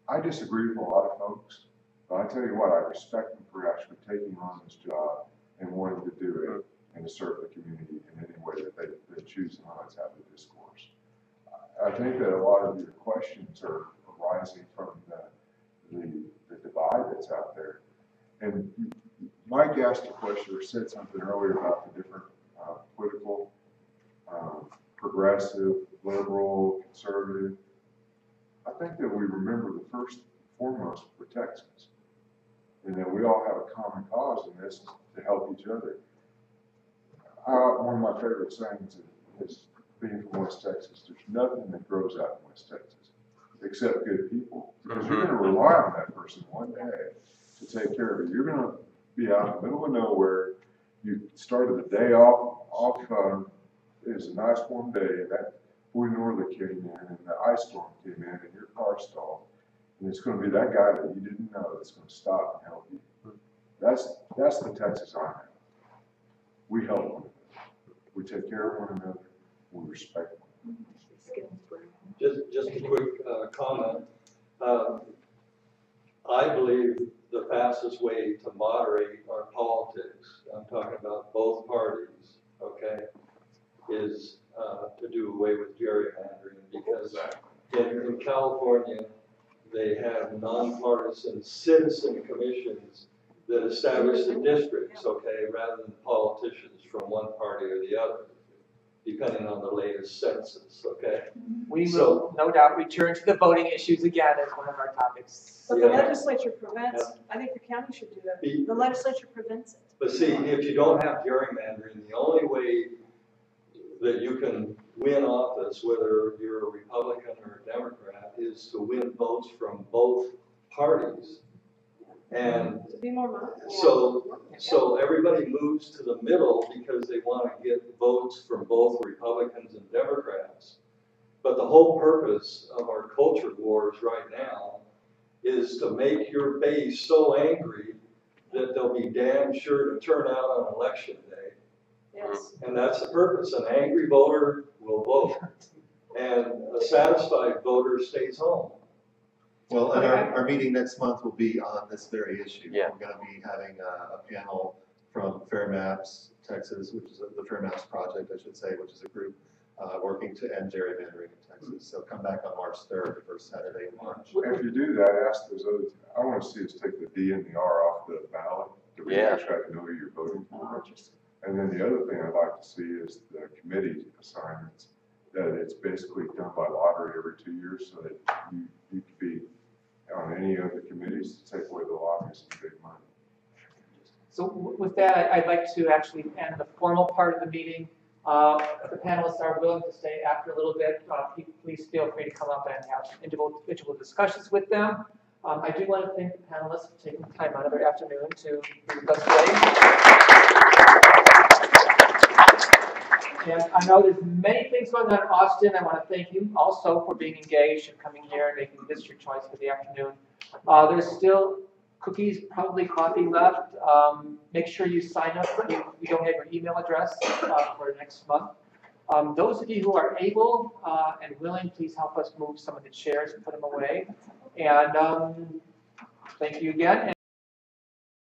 I disagree with a lot of folks, but I tell you what, I respect them for actually taking on this job and wanting to do it and to serve the community in any way that they choose and let's have the discourse. I think that a lot of your questions are arising from the divide that's out there. And Mike asked a question or said something earlier about the different political, progressive, liberal, conservative. I think that we remember the first and foremost we're Texans, and that we all have a common cause in this to help each other. One of my favorite sayings is being from West Texas, there's nothing that grows out in West Texas except good people. Because you're going to rely on that person one day to take care of you. You're going to be out in the middle of nowhere. You started the day off it was a nice warm day, and that boy norther came in, and the ice storm came in, and your car stalled. And it's going to be that guy that you didn't know that's going to stop and help you. That's the Texas I know. We help one another. We take care of one another. We respect one another. Just a quick comment. I believe the fastest way to moderate our politics, I'm talking about both parties, okay, is to do away with gerrymandering, because in California they have nonpartisan citizen commissions that establish the districts, okay, rather than politicians from one party or the other, depending on the latest census, okay? We will no doubt return to the voting issues again as one of our topics. But the legislature prevents, I think the county should do that. The legislature prevents it. But see, if you don't have gerrymandering, the only way that you can win office, whether you're a Republican or a Democrat, is to win votes from both parties. And so everybody moves to the middle because they want to get votes from both Republicans and Democrats. But the whole purpose of our culture wars right now is to make your base so angry that they'll be damn sure to turn out on election day. Yes. And that's the purpose. An angry voter will vote, and a satisfied voter stays home. Well, and our meeting next month will be on this very issue. Yeah. We're going to be having a panel from Fair Maps Texas, which is the Fair Maps Project, I should say, which is a group working to end gerrymandering in Texas. So come back on March 3rd, the first Saturday in March. If you do that, ask those other, I want to see us take the D and the R off the ballot to really actually have to know who you're voting for. And then the other thing I'd like to see is the committee assignments, that it's basically done by lottery every 2 years, so that you could be on any of the committees to take away the lobbyists and big money. So with that, I'd like to actually end the formal part of the meeting. If the panelists are willing to stay after a little bit, please feel free to come up and have individual discussions with them. I do want to thank the panelists for taking time out of their afternoon to be with us today. And I know there's many things going on in Austin. I want to thank you also for being engaged and coming here and making this your choice for the afternoon. There's still cookies, probably coffee left. Make sure you sign up. We don't have your email address for next month. Those of you who are able and willing, please help us move some of the chairs and put them away. And thank you again.